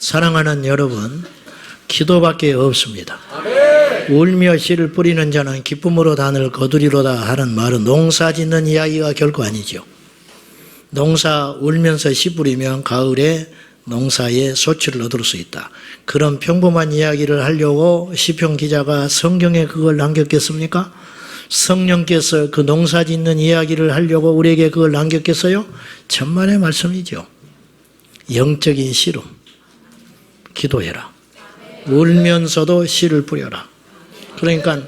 사랑하는 여러분, 기도밖에 없습니다. 울며 씨를 뿌리는 자는 기쁨으로 단을 거두리로다 하는 말은 농사 짓는 이야기가 결코 아니죠. 농사 울면서 씨 뿌리면 가을에 농사에 소출을 얻을 수 있다. 그런 평범한 이야기를 하려고 시편 기자가 성경에 그걸 남겼겠습니까? 성령께서 그 농사 짓는 이야기를 하려고 우리에게 그걸 남겼겠어요? 천만의 말씀이죠. 영적인 씨름, 기도해라. 울면서도 씨를 뿌려라. 그러니까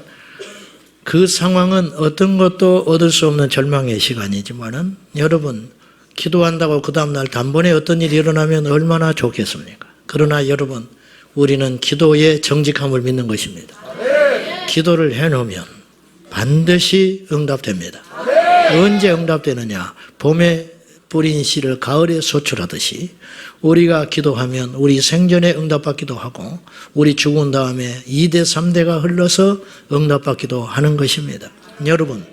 그 상황은 어떤 것도 얻을 수 없는 절망의 시간이지만은 여러분, 기도한다고 그 다음날 단번에 어떤 일이 일어나면 얼마나 좋겠습니까? 그러나 여러분, 우리는 기도의 정직함을 믿는 것입니다. 기도를 해놓으면 반드시 응답됩니다. 언제 응답되느냐? 봄에 뿌린 씨를 가을에 소출하듯이 우리가 기도하면 우리 생전에 응답받기도 하고 우리 죽은 다음에 2대 3대가 흘러서 응답받기도 하는 것입니다. 여러분,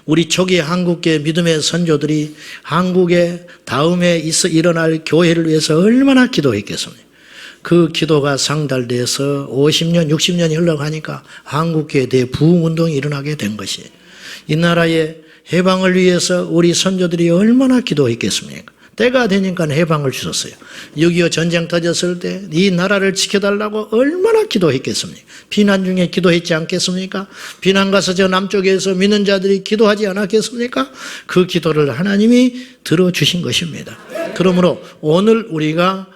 우리 초기 한국계 믿음의 선조들이 한국에 다음에 일어날 교회를 위해서 얼마나 기도했겠습니까? 그 기도가 상달돼서 50년, 60년이 흘러가니까 한국교회에 대해 부흥운동이 일어나게 된 것이, 이 나라의 해방을 위해서 우리 선조들이 얼마나 기도했겠습니까? 때가 되니까 해방을 주셨어요. 6.25 전쟁 터졌을 때 이 나라를 지켜달라고 얼마나 기도했겠습니까? 비난 중에 기도했지 않겠습니까? 비난 가서 저 남쪽에서 믿는 자들이 기도하지 않았겠습니까? 그 기도를 하나님이 들어주신 것입니다. 그러므로 오늘 우리가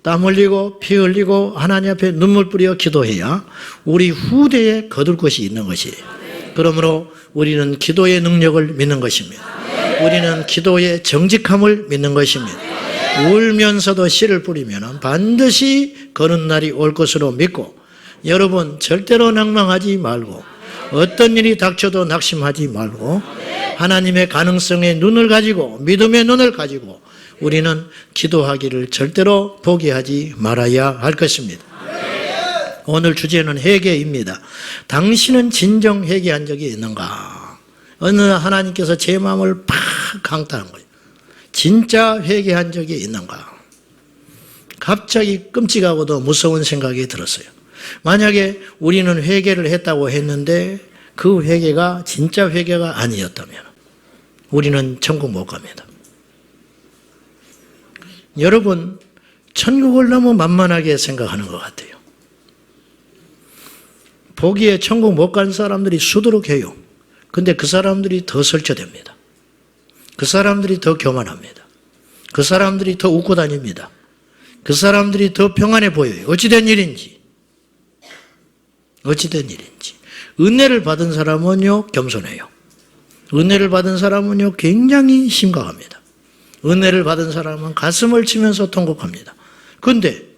땀 흘리고 피 흘리고 하나님 앞에 눈물 뿌려 기도해야 우리 후대에 거둘 것이 있는 것이에요. 그러므로 우리는 기도의 능력을 믿는 것입니다. 우리는 기도의 정직함을 믿는 것입니다. 울면서도 씨를 뿌리면 반드시 거는 날이 올 것으로 믿고, 여러분 절대로 낭망하지 말고 어떤 일이 닥쳐도 낙심하지 말고 하나님의 가능성의 눈을 가지고 믿음의 눈을 가지고 우리는 기도하기를 절대로 포기하지 말아야 할 것입니다. 오늘 주제는 회개입니다. 당신은 진정 회개한 적이 있는가? 어느 하나님께서 제 마음을 팍 강타한 거예요. 진짜 회개한 적이 있는가? 갑자기 끔찍하고도 무서운 생각이 들었어요. 만약에 우리는 회개를 했다고 했는데 그 회개가 진짜 회개가 아니었다면 우리는 천국 못 갑니다. 여러분, 천국을 너무 만만하게 생각하는 것 같아요. 보기에 천국 못 간 사람들이 수두룩해요. 근데 그 사람들이 더 설쳐됩니다. 그 사람들이 더 교만합니다. 그 사람들이 더 웃고 다닙니다. 그 사람들이 더 평안해 보여요. 어찌된 일인지. 어찌된 일인지. 은혜를 받은 사람은요, 겸손해요. 은혜를 받은 사람은요, 굉장히 심각합니다. 은혜를 받은 사람은 가슴을 치면서 통곡합니다. 그런데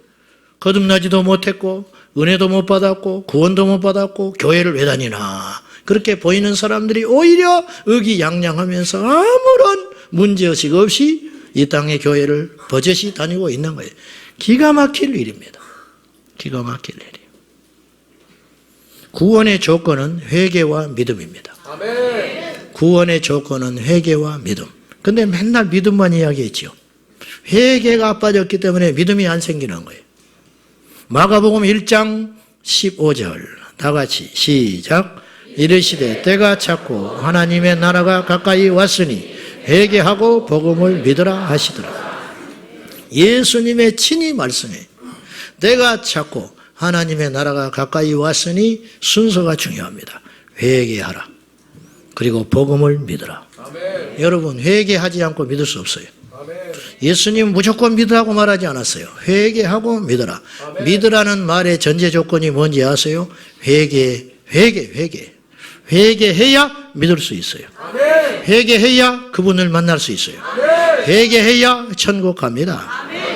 거듭나지도 못했고 은혜도 못 받았고 구원도 못 받았고 교회를 왜 다니나, 그렇게 보이는 사람들이 오히려 의기양양하면서 아무런 문제의식 없이 이 땅의 교회를 버젓이 다니고 있는 거예요. 기가 막힐 일입니다. 기가 막힐 일이에요. 구원의 조건은 회개와 믿음입니다. 구원의 조건은 회개와 믿음. 근데 맨날 믿음만 이야기했죠. 회개가 빠졌기 때문에 믿음이 안 생기는 거예요. 마가복음 1장 15절 다 같이 시작. 이르시되 때가 찼고 하나님의 나라가 가까이 왔으니 회개하고 복음을 믿으라 하시더라. 예수님의 친히 말씀해. 때가 찼고 하나님의 나라가 가까이 왔으니 순서가 중요합니다. 회개하라. 그리고 복음을 믿으라. 아멘. 여러분, 회개하지 않고 믿을 수 없어요. 아멘. 예수님 무조건 믿으라고 말하지 않았어요. 회개하고 믿으라. 아멘. 믿으라는 말의 전제 조건이 뭔지 아세요? 회개해야 믿을 수 있어요. 아멘. 회개해야 그분을 만날 수 있어요. 아멘. 회개해야 천국 갑니다.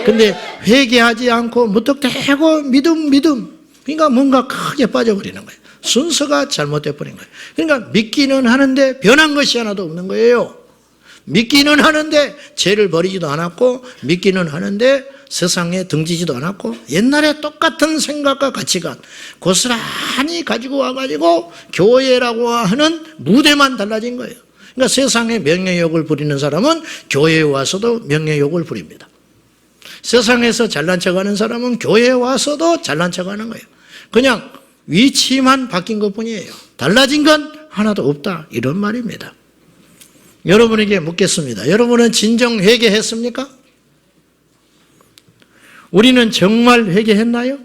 근데 회개하지 않고 무턱대고 믿음. 그러니까 뭔가 크게 빠져버리는 거예요. 순서가 잘못돼 버린 거예요. 그러니까 믿기는 하는데 변한 것이 하나도 없는 거예요. 믿기는 하는데 죄를 버리지도 않았고, 믿기는 하는데 세상에 등지지도 않았고, 옛날에 똑같은 생각과 가치관 고스란히 가지고 와가지고 교회라고 하는 무대만 달라진 거예요. 그러니까 세상에 명예욕을 부리는 사람은 교회에 와서도 명예욕을 부립니다. 세상에서 잘난 척하는 사람은 교회에 와서도 잘난 척하는 거예요. 그냥 위치만 바뀐 것뿐이에요. 달라진 건 하나도 없다, 이런 말입니다. 여러분에게 묻겠습니다. 여러분은 진정 회개했습니까? 우리는 정말 회개했나요?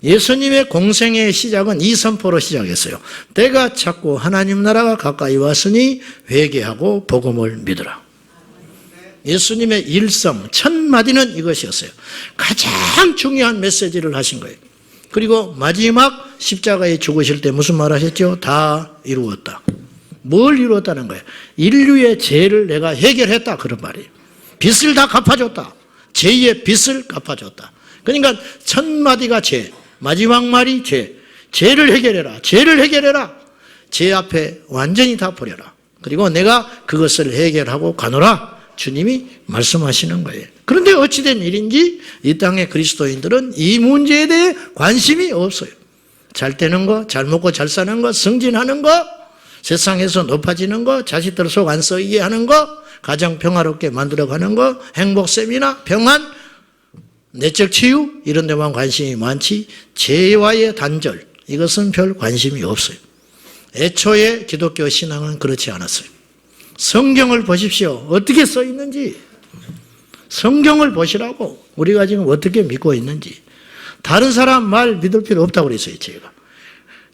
예수님의 공생의 시작은 이 선포로 시작했어요. 때가 찼고 하나님 나라가 가까이 왔으니 회개하고 복음을 믿으라. 예수님의 일성 첫 마디는 이것이었어요. 가장 중요한 메시지를 하신 거예요. 그리고 마지막 십자가에 죽으실 때 무슨 말 하셨죠? 다 이루었다. 뭘 이루었다는 거예요? 인류의 죄를 내가 해결했다, 그런 말이에요. 빚을 다 갚아줬다. 죄의 빚을 갚아줬다. 그러니까 첫 마디가 죄, 마지막 말이 죄. 죄를 해결해라. 죄를 해결해라. 죄 앞에 완전히 다 버려라. 그리고 내가 그것을 해결하고 가노라. 주님이 말씀하시는 거예요. 그런데 어찌된 일인지 이 땅의 그리스도인들은 이 문제에 대해 관심이 없어요. 잘 되는 거, 잘 먹고 잘 사는 거, 승진하는 거, 세상에서 높아지는 거, 자식들 속 안 썩이게 하는 거, 가장 평화롭게 만들어가는 거, 행복 세미나, 평안, 내적 치유, 이런 데만 관심이 많지 죄와의 단절, 이것은 별 관심이 없어요. 애초에 기독교 신앙은 그렇지 않았어요. 성경을 보십시오. 어떻게 써 있는지. 성경을 보시라고. 우리가 지금 어떻게 믿고 있는지. 다른 사람 말 믿을 필요 없다고 그랬어요, 제가.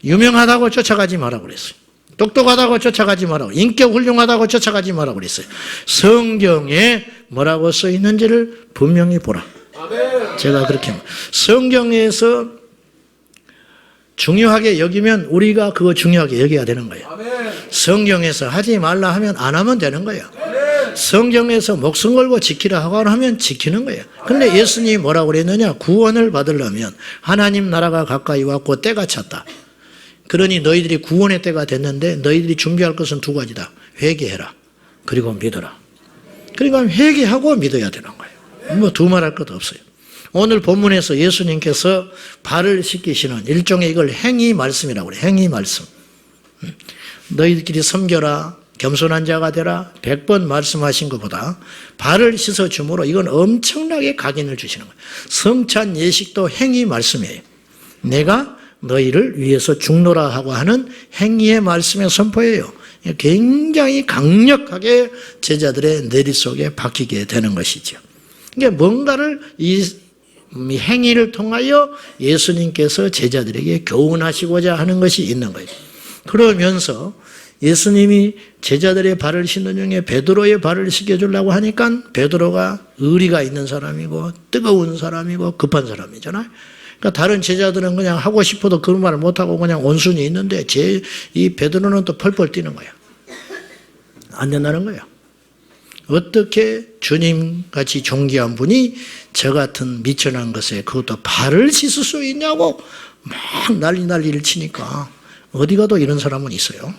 유명하다고 쫓아가지 말라고 그랬어요. 똑똑하다고 쫓아가지 말라고. 인격 훌륭하다고 쫓아가지 말라고 그랬어요. 성경에 뭐라고 써 있는지를 분명히 보라. 제가 그렇게 성경에서 중요하게 여기면 우리가 그거 중요하게 여겨야 되는 거예요. 성경에서 하지 말라 하면 안 하면 되는 거예요. 성경에서 목숨 걸고 지키라 하고 하면 지키는 거예요. 근데 예수님이 뭐라고 그랬느냐? 구원을 받으려면 하나님 나라가 가까이 왔고 때가 찼다. 그러니 너희들이 구원의 때가 됐는데 너희들이 준비할 것은 두 가지다. 회개해라. 그리고 믿어라. 그러니까 회개하고 믿어야 되는 거예요. 뭐 두말할 것도 없어요. 오늘 본문에서 예수님께서 발을 씻기시는 일종의 이걸 행위 말씀이라고 그래요. 행위 말씀. 너희들끼리 섬겨라. 겸손한 자가 되라. 100번 말씀하신 것보다 발을 씻어줌으로 이건 엄청나게 각인을 주시는 거예요. 성찬 예식도 행위 말씀이에요. 내가 너희를 위해서 죽노라 하고 하는 행위의 말씀의 선포예요. 굉장히 강력하게 제자들의 내리 속에 박히게 되는 것이죠. 그러니까 뭔가를 이 행위를 통하여 예수님께서 제자들에게 교훈하시고자 하는 것이 있는 거예요. 그러면서 예수님이 제자들의 발을 씻는 중에 베드로의 발을 씻겨주려고 하니까 베드로가 의리가 있는 사람이고 뜨거운 사람이고 급한 사람이잖아요. 그러니까 다른 제자들은 그냥 하고 싶어도 그런 말을 못하고 그냥 온순히 있는데 이 베드로는 또 펄펄 뛰는 거야. 안 된다는 거야. 어떻게 주님같이 존귀한 분이 저 같은 미천한 것에 그것도 발을 씻을 수 있냐고 막 난리를 치니까 어디 가도 이런 사람은 있어요.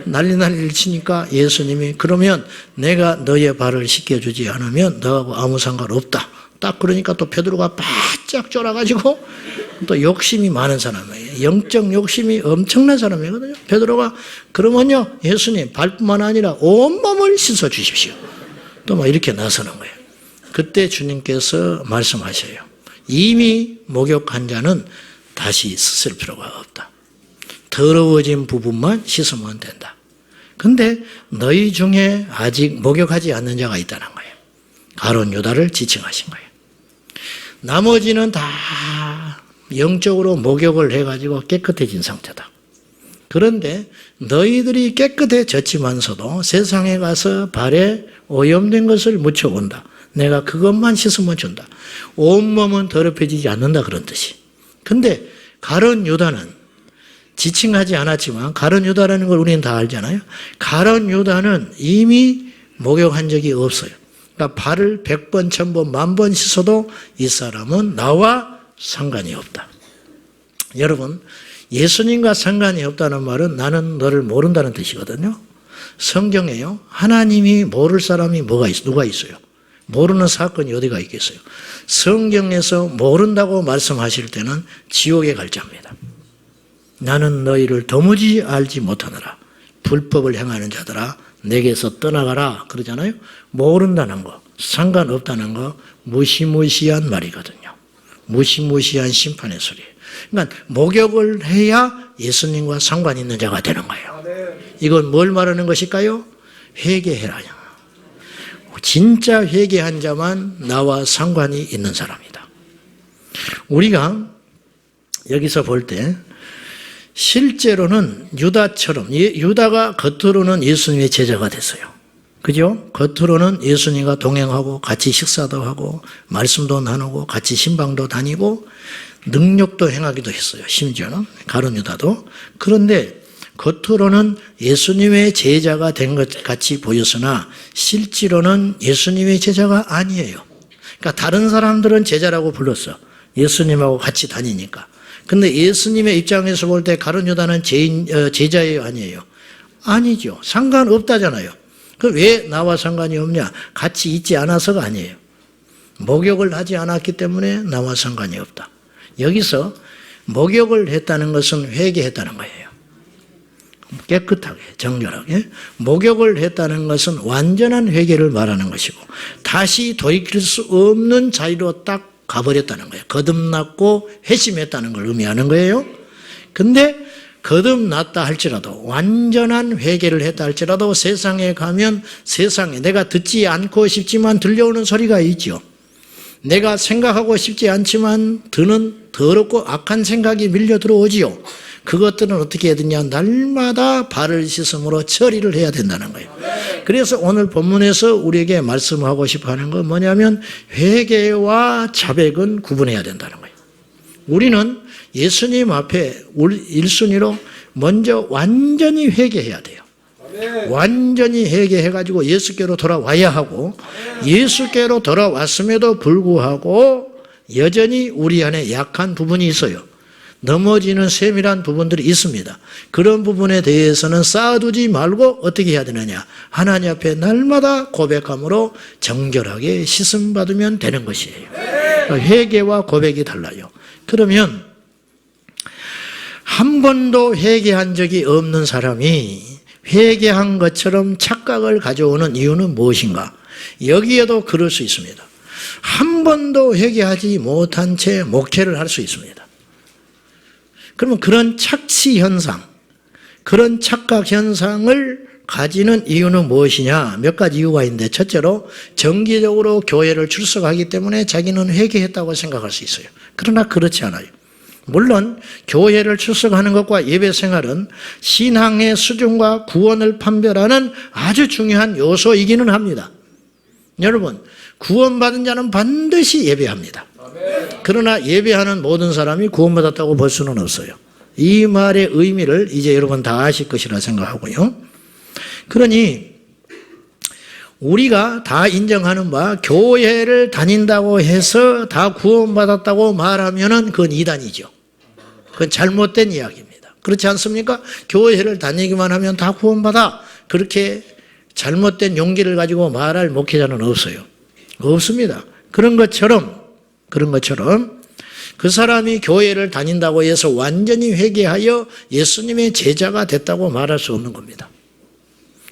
난리를 치니까 예수님이 그러면 내가 너의 발을 씻겨주지 않으면 너하고 아무 상관없다. 딱 그러니까 또 베드로가 바짝 쫄아가지고 또 욕심이 많은 사람이에요. 영적 욕심이 엄청난 사람이거든요. 베드로가 그러면요 예수님 발뿐만 아니라 온몸을 씻어 주십시오. 또 막 이렇게 나서는 거예요. 그때 주님께서 말씀하셔요. 이미 목욕한 자는 다시 씻을 필요가 없다. 더러워진 부분만 씻으면 된다. 근데 너희 중에 아직 목욕하지 않는 자가 있다는 거예요. 가룟 유다를 지칭하신 거예요. 나머지는 다 영적으로 목욕을 해가지고 깨끗해진 상태다. 그런데 너희들이 깨끗해졌지만서도 세상에 가서 발에 오염된 것을 묻혀온다. 내가 그것만 씻으면 준다. 온몸은 더럽혀지지 않는다 그런 뜻이. 근데 가룟 유다는 지칭하지 않았지만 가룟 유다라는 걸 우리는 다 알잖아요. 가룟 유다는 이미 목욕한 적이 없어요. 그러니까 발을 100번, 1000번, 10,000번 씻어도 이 사람은 나와 상관이 없다. 여러분, 예수님과 상관이 없다는 말은 나는 너를 모른다는 뜻이거든요. 성경에요. 하나님이 모를 사람이 누가 있어요? 모르는 사건이 어디가 있겠어요? 성경에서 모른다고 말씀하실 때는 지옥에 갈 자입니다. 나는 너희를 도무지 알지 못하느라 불법을 행하는 자들아 내게서 떠나가라 그러잖아요. 모른다는 거. 상관없다는 거 무시무시한 말이거든요. 무시무시한 심판의 소리예요. 그러니까 목욕을 해야 예수님과 상관 있는 자가 되는 거예요. 이건 뭘 말하는 것일까요? 회개해라. 진짜 회개한 자만 나와 상관이 있는 사람이다. 우리가 여기서 볼 때 실제로는 유다처럼, 유다가 겉으로는 예수님의 제자가 됐어요. 그죠? 겉으로는 예수님과 동행하고 같이 식사도 하고 말씀도 나누고 같이 신방도 다니고 능력도 행하기도 했어요. 심지어는 가룟 유다도. 그런데 겉으로는 예수님의 제자가 된 것 같이 보였으나 실제로는 예수님의 제자가 아니에요. 그러니까 다른 사람들은 제자라고 불렀어. 예수님하고 같이 다니니까. 근데 예수님의 입장에서 볼 때 가룟 유다는 제자예요, 아니에요? 아니죠. 상관없다잖아요. 그 왜 나와 상관이 없냐? 같이 있지 않아서가 아니에요. 목욕을 하지 않았기 때문에 나와 상관이 없다. 여기서 목욕을 했다는 것은 회개했다는 거예요. 깨끗하게, 정결하게. 목욕을 했다는 것은 완전한 회개를 말하는 것이고 다시 돌이킬 수 없는 자리로 딱 가버렸다는 거예요. 거듭났고 회심했다는 걸 의미하는 거예요. 근데 거듭났다 할지라도 완전한 회개를 했다 할지라도 세상에 가면 세상에 내가 듣지 않고 싶지만 들려오는 소리가 있죠. 내가 생각하고 싶지 않지만 드는 더럽고 악한 생각이 밀려 들어오지요. 그것들은 어떻게 해야 되냐? 날마다 발을 씻음으로 처리를 해야 된다는 거예요. 그래서 오늘 본문에서 우리에게 말씀하고 싶어 하는 건 뭐냐면 회개와 자백은 구분해야 된다는 거예요. 우리는 예수님 앞에 1순위로 먼저 완전히 회개해야 돼요. 완전히 회개해가지고 예수께로 돌아와야 하고 예수께로 돌아왔음에도 불구하고 여전히 우리 안에 약한 부분이 있어요. 넘어지는 세밀한 부분들이 있습니다. 그런 부분에 대해서는 쌓아두지 말고 어떻게 해야 되느냐? 하나님 앞에 날마다 고백함으로 정결하게 씻음받으면 되는 것이에요. 회개와 고백이 달라요. 그러면 한 번도 회개한 적이 없는 사람이 회개한 것처럼 착각을 가져오는 이유는 무엇인가? 여기에도 그럴 수 있습니다. 한 번도 회개하지 못한 채 목회를 할 수 있습니다. 그러면 그런 착시 현상, 그런 착각 현상을 가지는 이유는 무엇이냐? 몇 가지 이유가 있는데 첫째로 정기적으로 교회를 출석하기 때문에 자기는 회개했다고 생각할 수 있어요. 그러나 그렇지 않아요. 물론 교회를 출석하는 것과 예배 생활은 신앙의 수준과 구원을 판별하는 아주 중요한 요소이기는 합니다. 여러분, 구원받은 자는 반드시 예배합니다. 그러나 예배하는 모든 사람이 구원받았다고 볼 수는 없어요. 이 말의 의미를 이제 여러분 다 아실 것이라 생각하고요. 그러니 우리가 다 인정하는 바 교회를 다닌다고 해서 다 구원받았다고 말하면은 그건 이단이죠. 그건 잘못된 이야기입니다. 그렇지 않습니까? 교회를 다니기만 하면 다 구원받아. 그렇게 잘못된 용기를 가지고 말할 목회자는 없어요. 없습니다. 그런 것처럼 그 사람이 교회를 다닌다고 해서 완전히 회개하여 예수님의 제자가 됐다고 말할 수 없는 겁니다.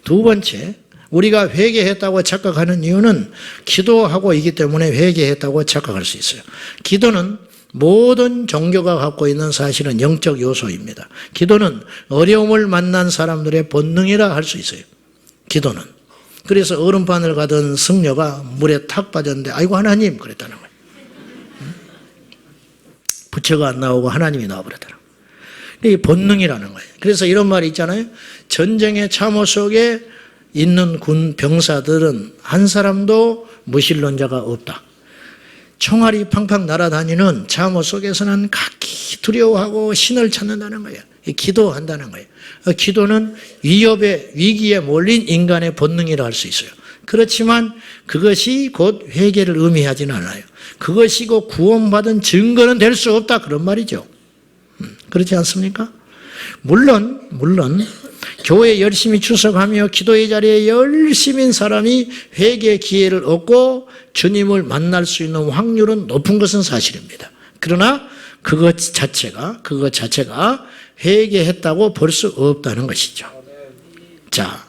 두 번째, 우리가 회개했다고 착각하는 이유는 기도하고 있기 때문에 회개했다고 착각할 수 있어요. 기도는 모든 종교가 갖고 있는 사실은 영적 요소입니다. 기도는 어려움을 만난 사람들의 본능이라 할 수 있어요. 기도는. 그래서 얼음판을 가던 승려가 물에 탁 빠졌는데 아이고 하나님 그랬다는 거예요. 부처가 안 나오고 하나님이 나와버렸다는 거예요. 이게 본능이라는 거예요. 그래서 이런 말이 있잖아요. 전쟁의 참호 속에 있는 군 병사들은 한 사람도 무신론자가 없다. 총알이 팡팡 날아다니는 참호 속에서는 각기 두려워하고 신을 찾는다는 거예요. 기도한다는 거예요. 기도는 위기에 몰린 인간의 본능이라 할 수 있어요. 그렇지만 그것이 곧 회개를 의미하지는 않아요. 그것이 곧 구원받은 증거는 될 수 없다 그런 말이죠. 그렇지 않습니까? 물론 교회에 열심히 출석하며 기도의 자리에 열심인 사람이 회개의 기회를 얻고 주님을 만날 수 있는 확률은 높은 것은 사실입니다. 그러나 그것 자체가 회개했다고 볼 수 없다는 것이죠. 자,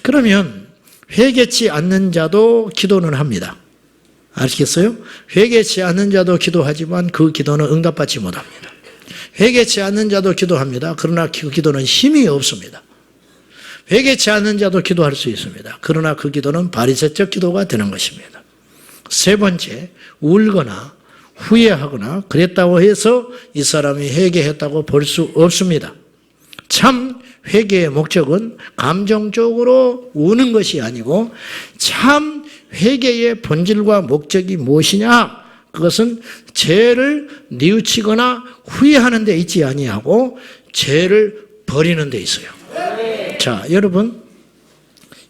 그러면 회개치 않는 자도 기도는 합니다. 아시겠어요? 회개치 않는 자도 기도하지만 그 기도는 응답받지 못합니다. 회개치 않는 자도 기도합니다. 그러나 그 기도는 힘이 없습니다. 회개치 않는 자도 기도할 수 있습니다. 그러나 그 기도는 바리새적 기도가 되는 것입니다. 세 번째, 울거나 후회하거나 그랬다고 해서 이 사람이 회개했다고 볼 수 없습니다. 참 회개의 목적은 감정적으로 우는 것이 아니고 참 회개의 본질과 목적이 무엇이냐? 그것은 죄를 뉘우치거나 후회하는 데 있지 아니하고 죄를 버리는 데 있어요. 자, 여러분,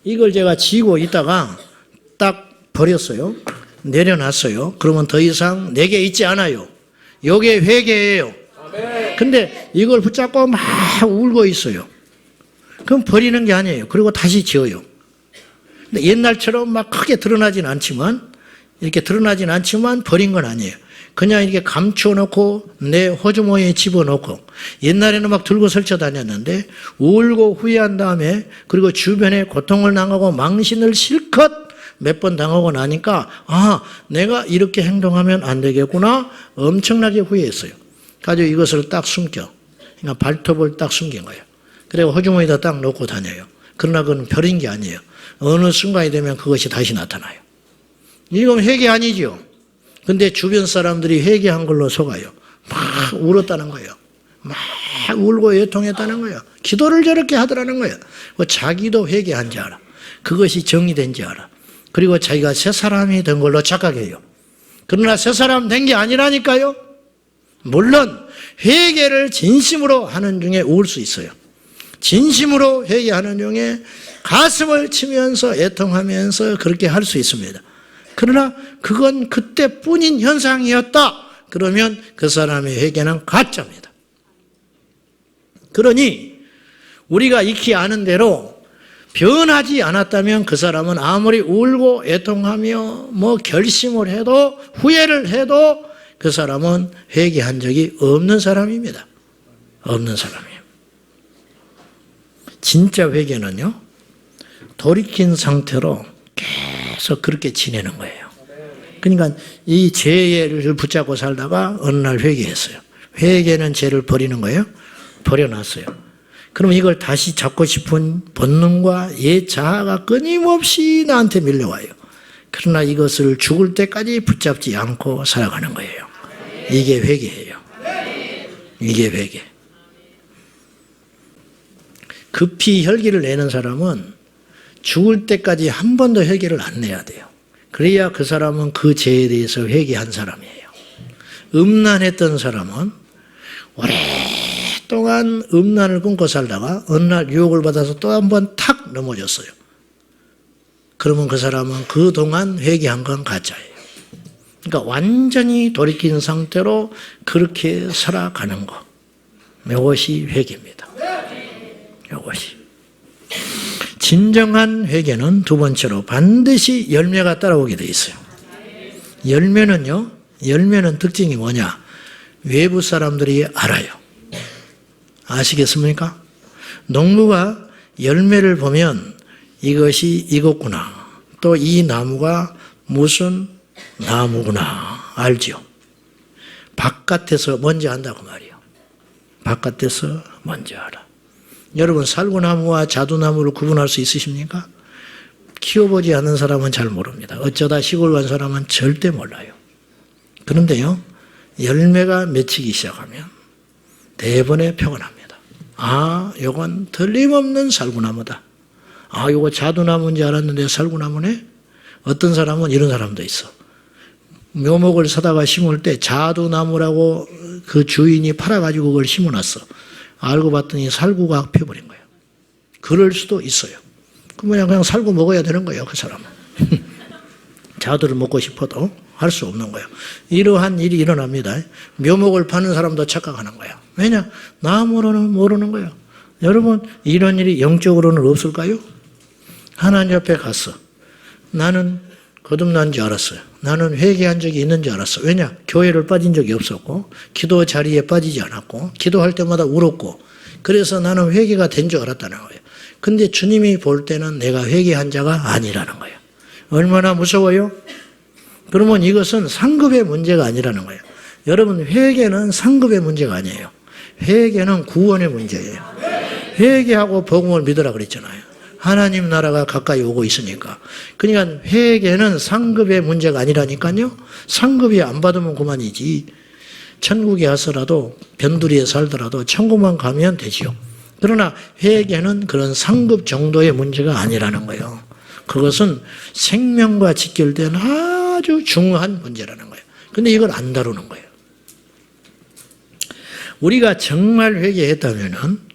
이걸 제가 쥐고 있다가 딱 버렸어요. 내려놨어요. 그러면 더 이상 내게 있지 않아요. 이게 회개예요. 근데 이걸 붙잡고 막 울고 있어요. 그럼 버리는 게 아니에요. 그리고 다시 지어요. 근데 옛날처럼 막 크게 드러나진 않지만, 이렇게 드러나진 않지만 버린 건 아니에요. 그냥 이렇게 감춰놓고 내 호주머니에 집어넣고, 옛날에는 막 들고 설쳐 다녔는데 울고 후회한 다음에 그리고 주변에 고통을 당하고 망신을 실컷 몇 번 당하고 나니까 내가 이렇게 행동하면 안 되겠구나 엄청나게 후회했어요. 가지고 이것을 딱 숨겨. 그러니까 발톱을 딱 숨긴 거예요. 그리고 호주머니에다 딱 놓고 다녀요. 그러나 그건 별인 게 아니에요. 어느 순간이 되면 그것이 다시 나타나요. 이건 회개 아니죠. 근데 주변 사람들이 회개한 걸로 속아요. 막 울었다는 거예요. 막 울고 애통했다는 거예요. 기도를 저렇게 하더라는 거예요. 자기도 회개한 줄 알아. 그것이 정리된 줄 알아. 그리고 자기가 새 사람이 된 걸로 착각해요. 그러나 새 사람 된 게 아니라니까요. 물론 회개를 진심으로 하는 중에 울 수 있어요. 진심으로 회개하는 중에 가슴을 치면서 애통하면서 그렇게 할 수 있습니다. 그러나 그건 그때뿐인 현상이었다. 그러면 그 사람의 회개는 가짜입니다. 그러니 우리가 익히 아는 대로 변하지 않았다면 그 사람은 아무리 울고 애통하며 결심을 해도 후회를 해도 그 사람은 회개한 적이 없는 사람입니다. 없는 사람이에요. 진짜 회개는요, 돌이킨 상태로 계속 그렇게 지내는 거예요. 그러니까 이 죄를 붙잡고 살다가 어느 날 회개했어요. 회개는 죄를 버리는 거예요. 버려놨어요. 그럼 이걸 다시 잡고 싶은 본능과 옛 자아가 끊임없이 나한테 밀려와요. 그러나 이것을 죽을 때까지 붙잡지 않고 살아가는 거예요. 이게 회개예요. 이게 회개. 급히 혈기를 내는 사람은 죽을 때까지 한 번도 혈기를 안 내야 돼요. 그래야 그 사람은 그 죄에 대해서 회개한 사람이에요. 음란했던 사람은 오랫동안 음란을 끊고 살다가 어느 날 유혹을 받아서 또 한 번 탁 넘어졌어요. 그러면 그 사람은 그동안 회개한 건 가짜예요. 그러니까 완전히 돌이킨 상태로 그렇게 살아가는 거. 이것이 회개입니다. 이것이. 진정한 회개는 두 번째로 반드시 열매가 따라오게 돼 있어요. 열매는 특징이 뭐냐? 외부 사람들이 알아요. 아시겠습니까? 농부가 열매를 보면 이것이 이것구나. 또 이 나무가 무슨 나무구나. 알죠? 바깥에서 먼저 안다고 말이에요. 바깥에서 먼저 알아. 여러분, 살구나무와 자두나무를 구분할 수 있으십니까? 키워보지 않는 사람은 잘 모릅니다. 어쩌다 시골 간 사람은 절대 몰라요. 그런데요, 열매가 맺히기 시작하면 대번에 표가 납니다. 요건 틀림없는 살구나무다. 요거 자두나무인 줄 알았는데 살구나무네? 어떤 사람은 이런 사람도 있어. 묘목을 사다가 심을 때 자두나무라고 그 주인이 팔아가지고 그걸 심어놨어. 알고 봤더니 살구가 펴버린 거예요. 그럴 수도 있어요. 그냥 살구 먹어야 되는 거예요, 그 사람은. 자두를 먹고 싶어도 할 수 없는 거예요. 이러한 일이 일어납니다. 묘목을 파는 사람도 착각하는 거예요. 왜냐? 나무로는 모르는 거예요. 여러분, 이런 일이 영적으로는 없을까요? 하나님 앞에 갔어. 나는 거듭난 줄 알았어요. 나는 회개한 적이 있는 줄 알았어. 왜냐? 교회를 빠진 적이 없었고 기도 자리에 빠지지 않았고 기도할 때마다 울었고 그래서 나는 회개가 된 줄 알았다는 거예요. 근데 주님이 볼 때는 내가 회개한 자가 아니라는 거예요. 얼마나 무서워요? 그러면 이것은 상급의 문제가 아니라는 거예요. 여러분, 회개는 상급의 문제가 아니에요. 회개는 구원의 문제예요. 회개하고 복음을 믿으라 그랬잖아요. 하나님 나라가 가까이 오고 있으니까. 그러니까 회개는 상급의 문제가 아니라니까요. 상급이 안 받으면 그만이지. 천국에 가서라도 변두리에 살더라도 천국만 가면 되지요. 그러나 회개는 그런 상급 정도의 문제가 아니라는 거예요. 그것은 생명과 직결된 아주 중요한 문제라는 거예요. 근데 이걸 안 다루는 거예요. 우리가 정말 회개했다면은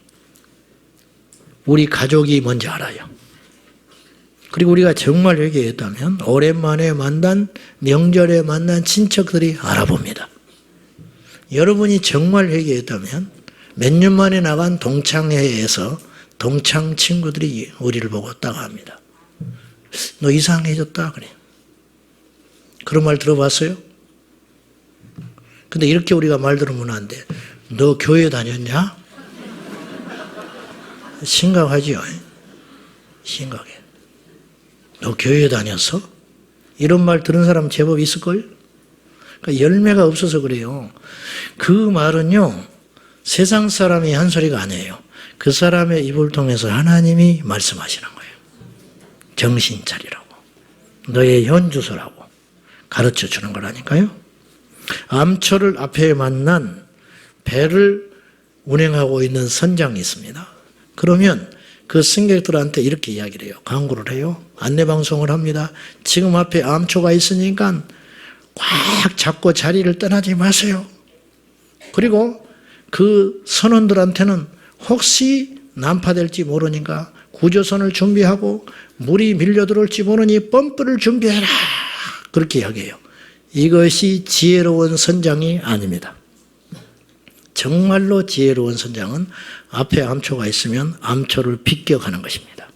우리 가족이 뭔지 알아요. 그리고 우리가 정말 회개했다면 오랜만에 만난, 명절에 만난 친척들이 알아봅니다. 여러분이 정말 회개했다면 몇 년 만에 나간 동창회에서 동창 친구들이 우리를 보고 딱 합니다. 너 이상해졌다 그래. 그런 말 들어봤어요? 근데 이렇게 우리가 말 들으면 안 돼. 너 교회 다녔냐? 심각하지요? 심각해. 너 교회 다녔어? 이런 말 들은 사람 제법 있을걸? 그러니까 열매가 없어서 그래요. 그 말은요, 세상 사람이 한 소리가 아니에요. 그 사람의 입을 통해서 하나님이 말씀하시는 거예요. 정신 차리라고. 너의 현주소라고 가르쳐 주는 거라니까요. 암초를 앞에 만난 배를 운행하고 있는 선장이 있습니다. 그러면 그 승객들한테 이렇게 이야기를 해요. 광고를 해요. 안내방송을 합니다. 지금 앞에 암초가 있으니까 꽉 잡고 자리를 떠나지 마세요. 그리고 그 선원들한테는 혹시 난파될지 모르니까 구조선을 준비하고 물이 밀려들어올지 모르니 펌프를 준비해라. 그렇게 이야기해요. 이것이 지혜로운 선장이 아닙니다. 정말로 지혜로운 선장은 앞에 암초가 있으면 암초를 비껴가는 것입니다.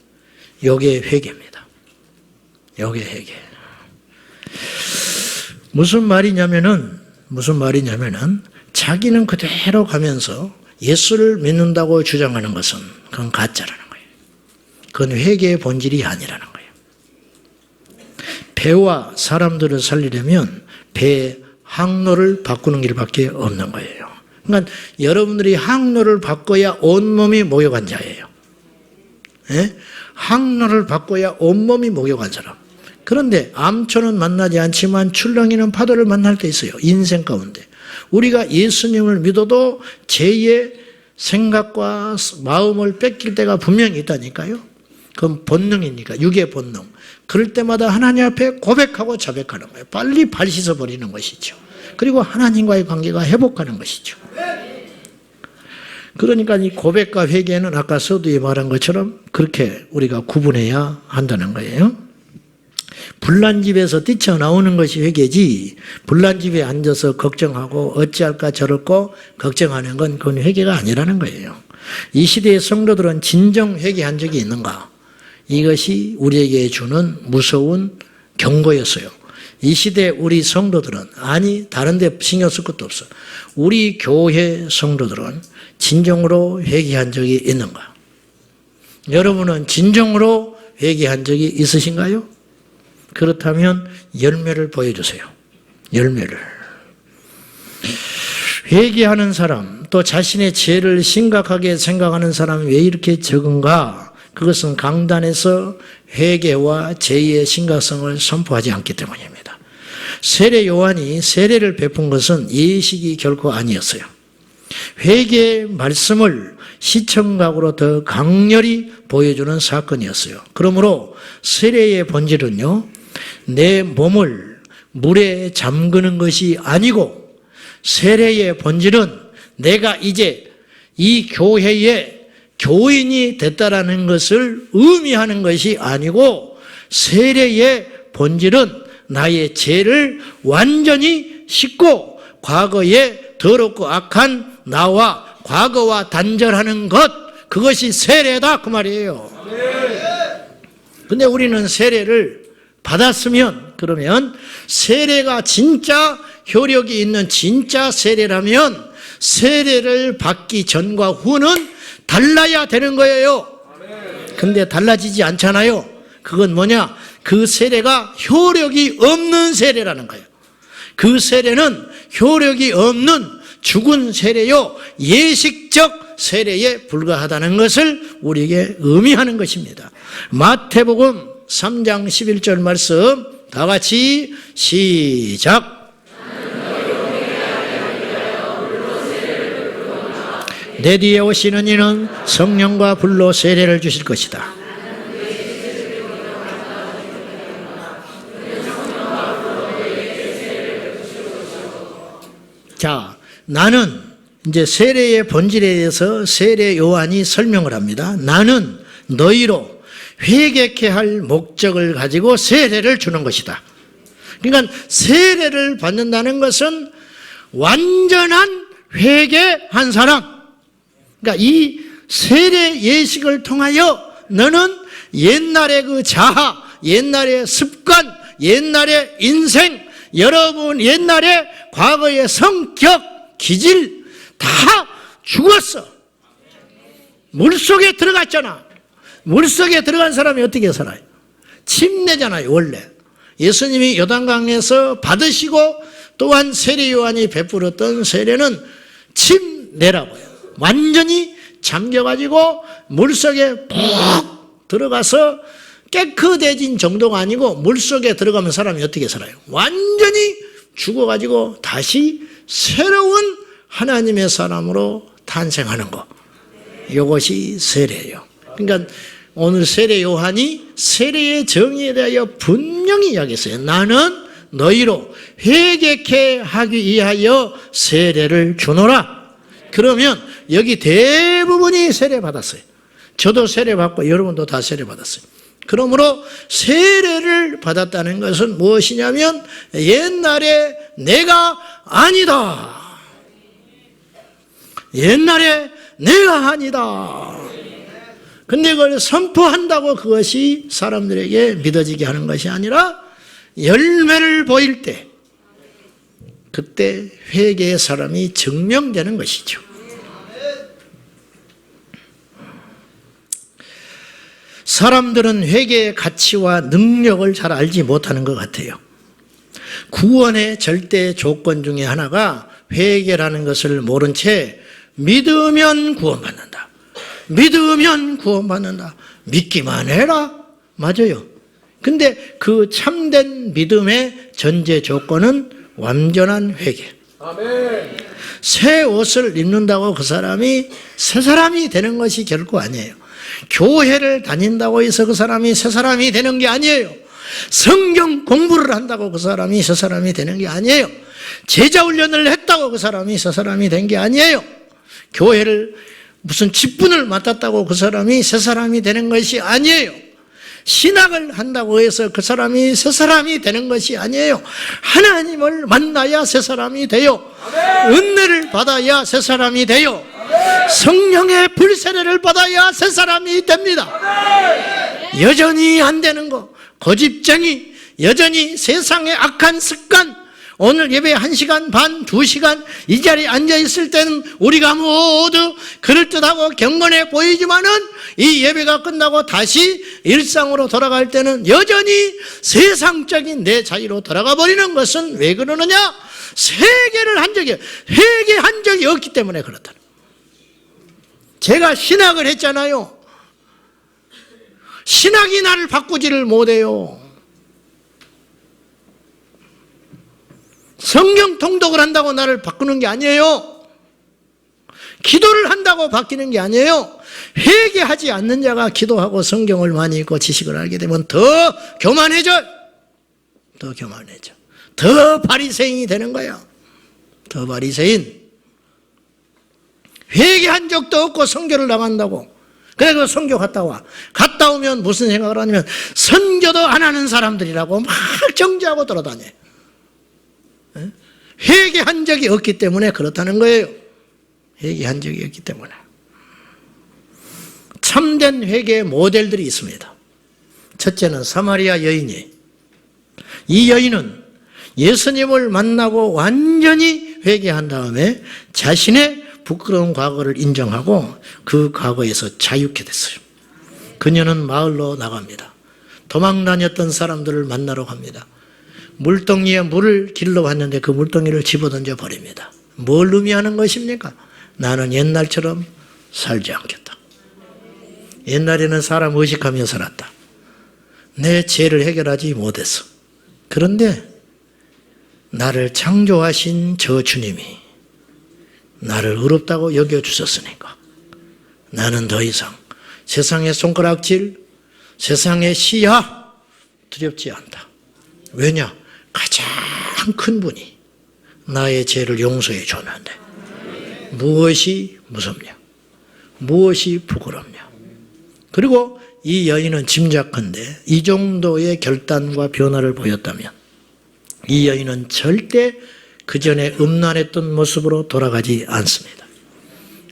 이게 회개입니다. 이게 회개. 무슨 말이냐면은 자기는 그대로 가면서 예수를 믿는다고 주장하는 것은 그건 가짜라는 거예요. 그건 회개의 본질이 아니라는 거예요. 배와 사람들을 살리려면 배의 항로를 바꾸는 길밖에 없는 거예요. 그러니까 여러분들이 항로를 바꿔야 온몸이 목욕한 자예요. 예? 항로를 바꿔야 온몸이 목욕한 사람. 그런데 암초는 만나지 않지만 출렁이는 파도를 만날 때 있어요. 인생 가운데. 우리가 예수님을 믿어도 죄의 생각과 마음을 뺏길 때가 분명히 있다니까요. 그건 본능이니까, 육의 본능. 그럴 때마다 하나님 앞에 고백하고 자백하는 거예요. 빨리 발 씻어버리는 것이죠. 그리고 하나님과의 관계가 회복하는 것이죠. 그러니까 이 고백과 회개는 아까 서두에 말한 것처럼 그렇게 우리가 구분해야 한다는 거예요. 불난집에서 뛰쳐나오는 것이 회개지, 불난집에 앉아서 걱정하고 어찌할까 저럴까 걱정하는 건 그건 회개가 아니라는 거예요. 이 시대의 성도들은 진정 회개한 적이 있는가? 이것이 우리에게 주는 무서운 경고였어요. 이 시대 우리 성도들은, 아니 다른 데 신경 쓸 것도 없어. 우리 교회 성도들은 진정으로 회개한 적이 있는가? 여러분은 진정으로 회개한 적이 있으신가요? 그렇다면 열매를 보여주세요. 열매를. 회개하는 사람, 또 자신의 죄를 심각하게 생각하는 사람이 왜 이렇게 적은가? 그것은 강단에서 회개와 죄의 심각성을 선포하지 않기 때문입니다. 세례 요한이 세례를 베푼 것은 예식이 결코 아니었어요. 회개의 말씀을 시청각으로 더 강렬히 보여주는 사건이었어요. 그러므로 세례의 본질은요, 내 몸을 물에 잠그는 것이 아니고, 세례의 본질은 내가 이제 이 교회의 교인이 됐다라는 것을 의미하는 것이 아니고, 세례의 본질은 나의 죄를 완전히 씻고 과거에 더럽고 악한 나와 과거와 단절하는 것, 그것이 세례다 그 말이에요. 근데 우리는 세례를 받았으면, 그러면 세례가 진짜 효력이 있는 진짜 세례라면 세례를 받기 전과 후는 달라야 되는 거예요. 근데 달라지지 않잖아요. 그건 뭐냐? 그 세례가 효력이 없는 세례라는 거예요. 그 세례는 효력이 없는 죽은 세례요, 예식적 세례에 불과하다는 것을 우리에게 의미하는 것입니다. 마태복음 3장 11절 말씀 다 같이 시작. 내 뒤에 오시는 이는 성령과 불로 세례를 주실 것이다. 자, 나는 이제 세례의 본질에 대해서 세례 요한이 설명을 합니다. 나는 너희로 회개케 할 목적을 가지고 세례를 주는 것이다. 그러니까 세례를 받는다는 것은 완전한 회개한 사람. 그러니까 이 세례 예식을 통하여 너는 옛날의 그 자아, 옛날의 습관, 옛날의 인생, 여러분 옛날의 과거의 성격, 기질 다 죽었어. 물속에 들어갔잖아. 물속에 들어간 사람이 어떻게 살아요? 침내잖아요, 원래. 예수님이 요단강에서 받으시고 또한 세례 요한이 베풀었던 세례는 침내라고요. 완전히 잠겨가지고 물속에 푹 들어가서 깨끗해진 정도가 아니고 물속에 들어가면 사람이 어떻게 살아요? 완전히 죽어가지고 다시 새로운 하나님의 사람으로 탄생하는 거. 이것이 세례예요. 그러니까 오늘 세례 요한이 세례의 정의에 대하여 분명히 이야기했어요. 나는 너희로 회개케 하기 위하여 세례를 주노라. 그러면 여기 대부분이 세례 받았어요. 저도 세례 받고 여러분도 다 세례 받았어요. 그러므로 세례를 받았다는 것은 무엇이냐면 옛날에 내가 아니다. 옛날에 내가 아니다. 근데 그걸 선포한다고 그것이 사람들에게 믿어지게 하는 것이 아니라 열매를 보일 때 그때 회개의 사람이 증명되는 것이죠. 사람들은 회개의 가치와 능력을 잘 알지 못하는 것 같아요. 구원의 절대 조건 중에 하나가 회개라는 것을 모른 채 믿으면 구원받는다. 믿으면 구원받는다. 믿기만 해라. 맞아요. 근데 그 참된 믿음의 전제 조건은 완전한 회개. 아멘. 새 옷을 입는다고 그 사람이 새 사람이 되는 것이 결코 아니에요. 교회를 다닌다고 해서 그 사람이 새 사람이 되는 게 아니에요. 성경 공부를 한다고 그 사람이 새 사람이 되는 게 아니에요. 제자 훈련을 했다고 그 사람이 새 사람이 된 게 아니에요. 교회를 무슨 직분을 맡았다고 그 사람이 새 사람이 되는 것이 아니에요. 신학을 한다고 해서 그 사람이 새 사람이 되는 것이 아니에요. 하나님을 만나야 새 사람이 돼요. 은혜를 받아야 새 사람이 돼요. 성령의 불세례를 받아야 새 사람이 됩니다. 여전히 안 되는 거, 고집쟁이, 여전히 세상의 악한 습관, 오늘 예배 1시간 반, 2시간 이 자리에 앉아있을 때는 우리가 모두 그럴듯하고 경건해 보이지만은 이 예배가 끝나고 다시 일상으로 돌아갈 때는 여전히 세상적인 내 자유로 돌아가 버리는 것은 왜 그러느냐? 회개한 적이 없기 때문에 그렇다. 제가 신학을 했잖아요. 신학이 나를 바꾸지를 못해요. 성경 통독을 한다고 나를 바꾸는 게 아니에요. 기도를 한다고 바뀌는 게 아니에요. 회개하지 않는 자가 기도하고 성경을 많이 읽고 지식을 알게 되면 더 교만해져. 더 교만해져. 더 바리새인이 되는 거야. 더 바리새인. 회개한 적도 없고 선교를 나간다고. 그래서 선교 갔다 와. 갔다 오면 무슨 생각을 하냐면 선교도 안 하는 사람들이라고 막 정죄하고 돌아다녀. 회개한 적이 없기 때문에 그렇다는 거예요. 회개한 적이 없기 때문에. 참된 회개의 모델들이 있습니다. 첫째는 사마리아 여인이. 이 여인은 예수님을 만나고 완전히 회개한 다음에 자신의 부끄러운 과거를 인정하고 그 과거에서 자유케 됐어요. 그녀는 마을로 나갑니다. 도망 다녔던 사람들을 만나러 갑니다. 물동이에 물을 길러 왔는데 그 물동이를 집어던져 버립니다. 뭘 의미하는 것입니까? 나는 옛날처럼 살지 않겠다. 옛날에는 사람 의식하며 살았다. 내 죄를 해결하지 못했어. 그런데 나를 창조하신 저 주님이 나를 의롭다고 여겨주셨으니까 나는 더 이상 세상의 손가락질, 세상의 시야 두렵지 않다. 왜냐? 가장 큰 분이 나의 죄를 용서해 줬는데 무엇이 무섭냐? 무엇이 부끄럽냐? 그리고 이 여인은 짐작컨대 이 정도의 결단과 변화를 보였다면 이 여인은 절대 그 전에 음란했던 모습으로 돌아가지 않습니다.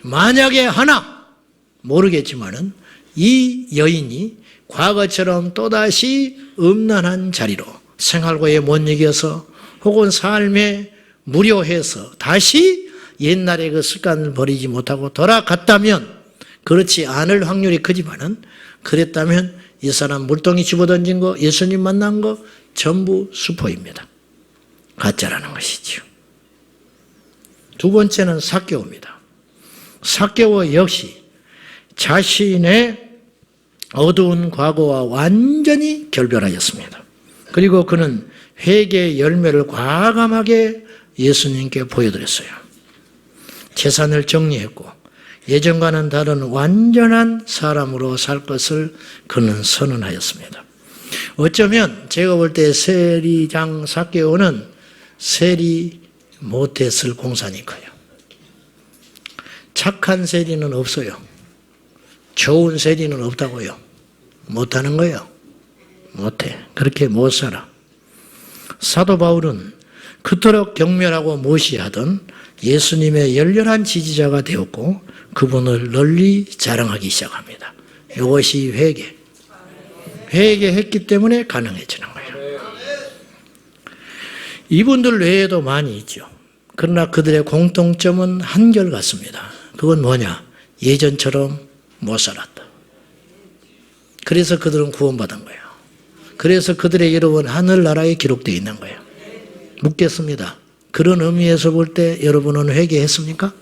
만약에 하나 모르겠지만은 이 여인이 과거처럼 또다시 음란한 자리로 생활고에 못 이겨서 혹은 삶에 무료해서 다시 옛날의 그 습관을 버리지 못하고 돌아갔다면 그렇지 않을 확률이 크지만은 그랬다면 이 사람 물동이 집어던진 거, 예수님 만난 거 전부 수포입니다. 가짜라는 것이죠. 두 번째는 삭개오입니다. 삭개오 역시 자신의 어두운 과거와 완전히 결별하였습니다. 그리고 그는 회개의 열매를 과감하게 예수님께 보여드렸어요. 재산을 정리했고 예전과는 다른 완전한 사람으로 살 것을 그는 선언하였습니다. 어쩌면 제가 볼 때 세리장 삭개오는 세리 못했을 공산이 커요. 착한 세리는 없어요. 좋은 세리는 없다고요. 못하는 거예요. 못해. 그렇게 못 살아. 사도 바울은 그토록 경멸하고 무시하던 예수님의 열렬한 지지자가 되었고 그분을 널리 자랑하기 시작합니다. 이것이 회개. 회개했기 때문에 가능해지는 거예요. 이분들 외에도 많이 있죠. 그러나 그들의 공통점은 한결같습니다. 그건 뭐냐? 예전처럼 못 살았다. 그래서 그들은 구원받은 거예요. 그래서 그들의 이름은 하늘나라에 기록되어 있는 거예요. 묻겠습니다. 그런 의미에서 볼 때 여러분은 회개했습니까?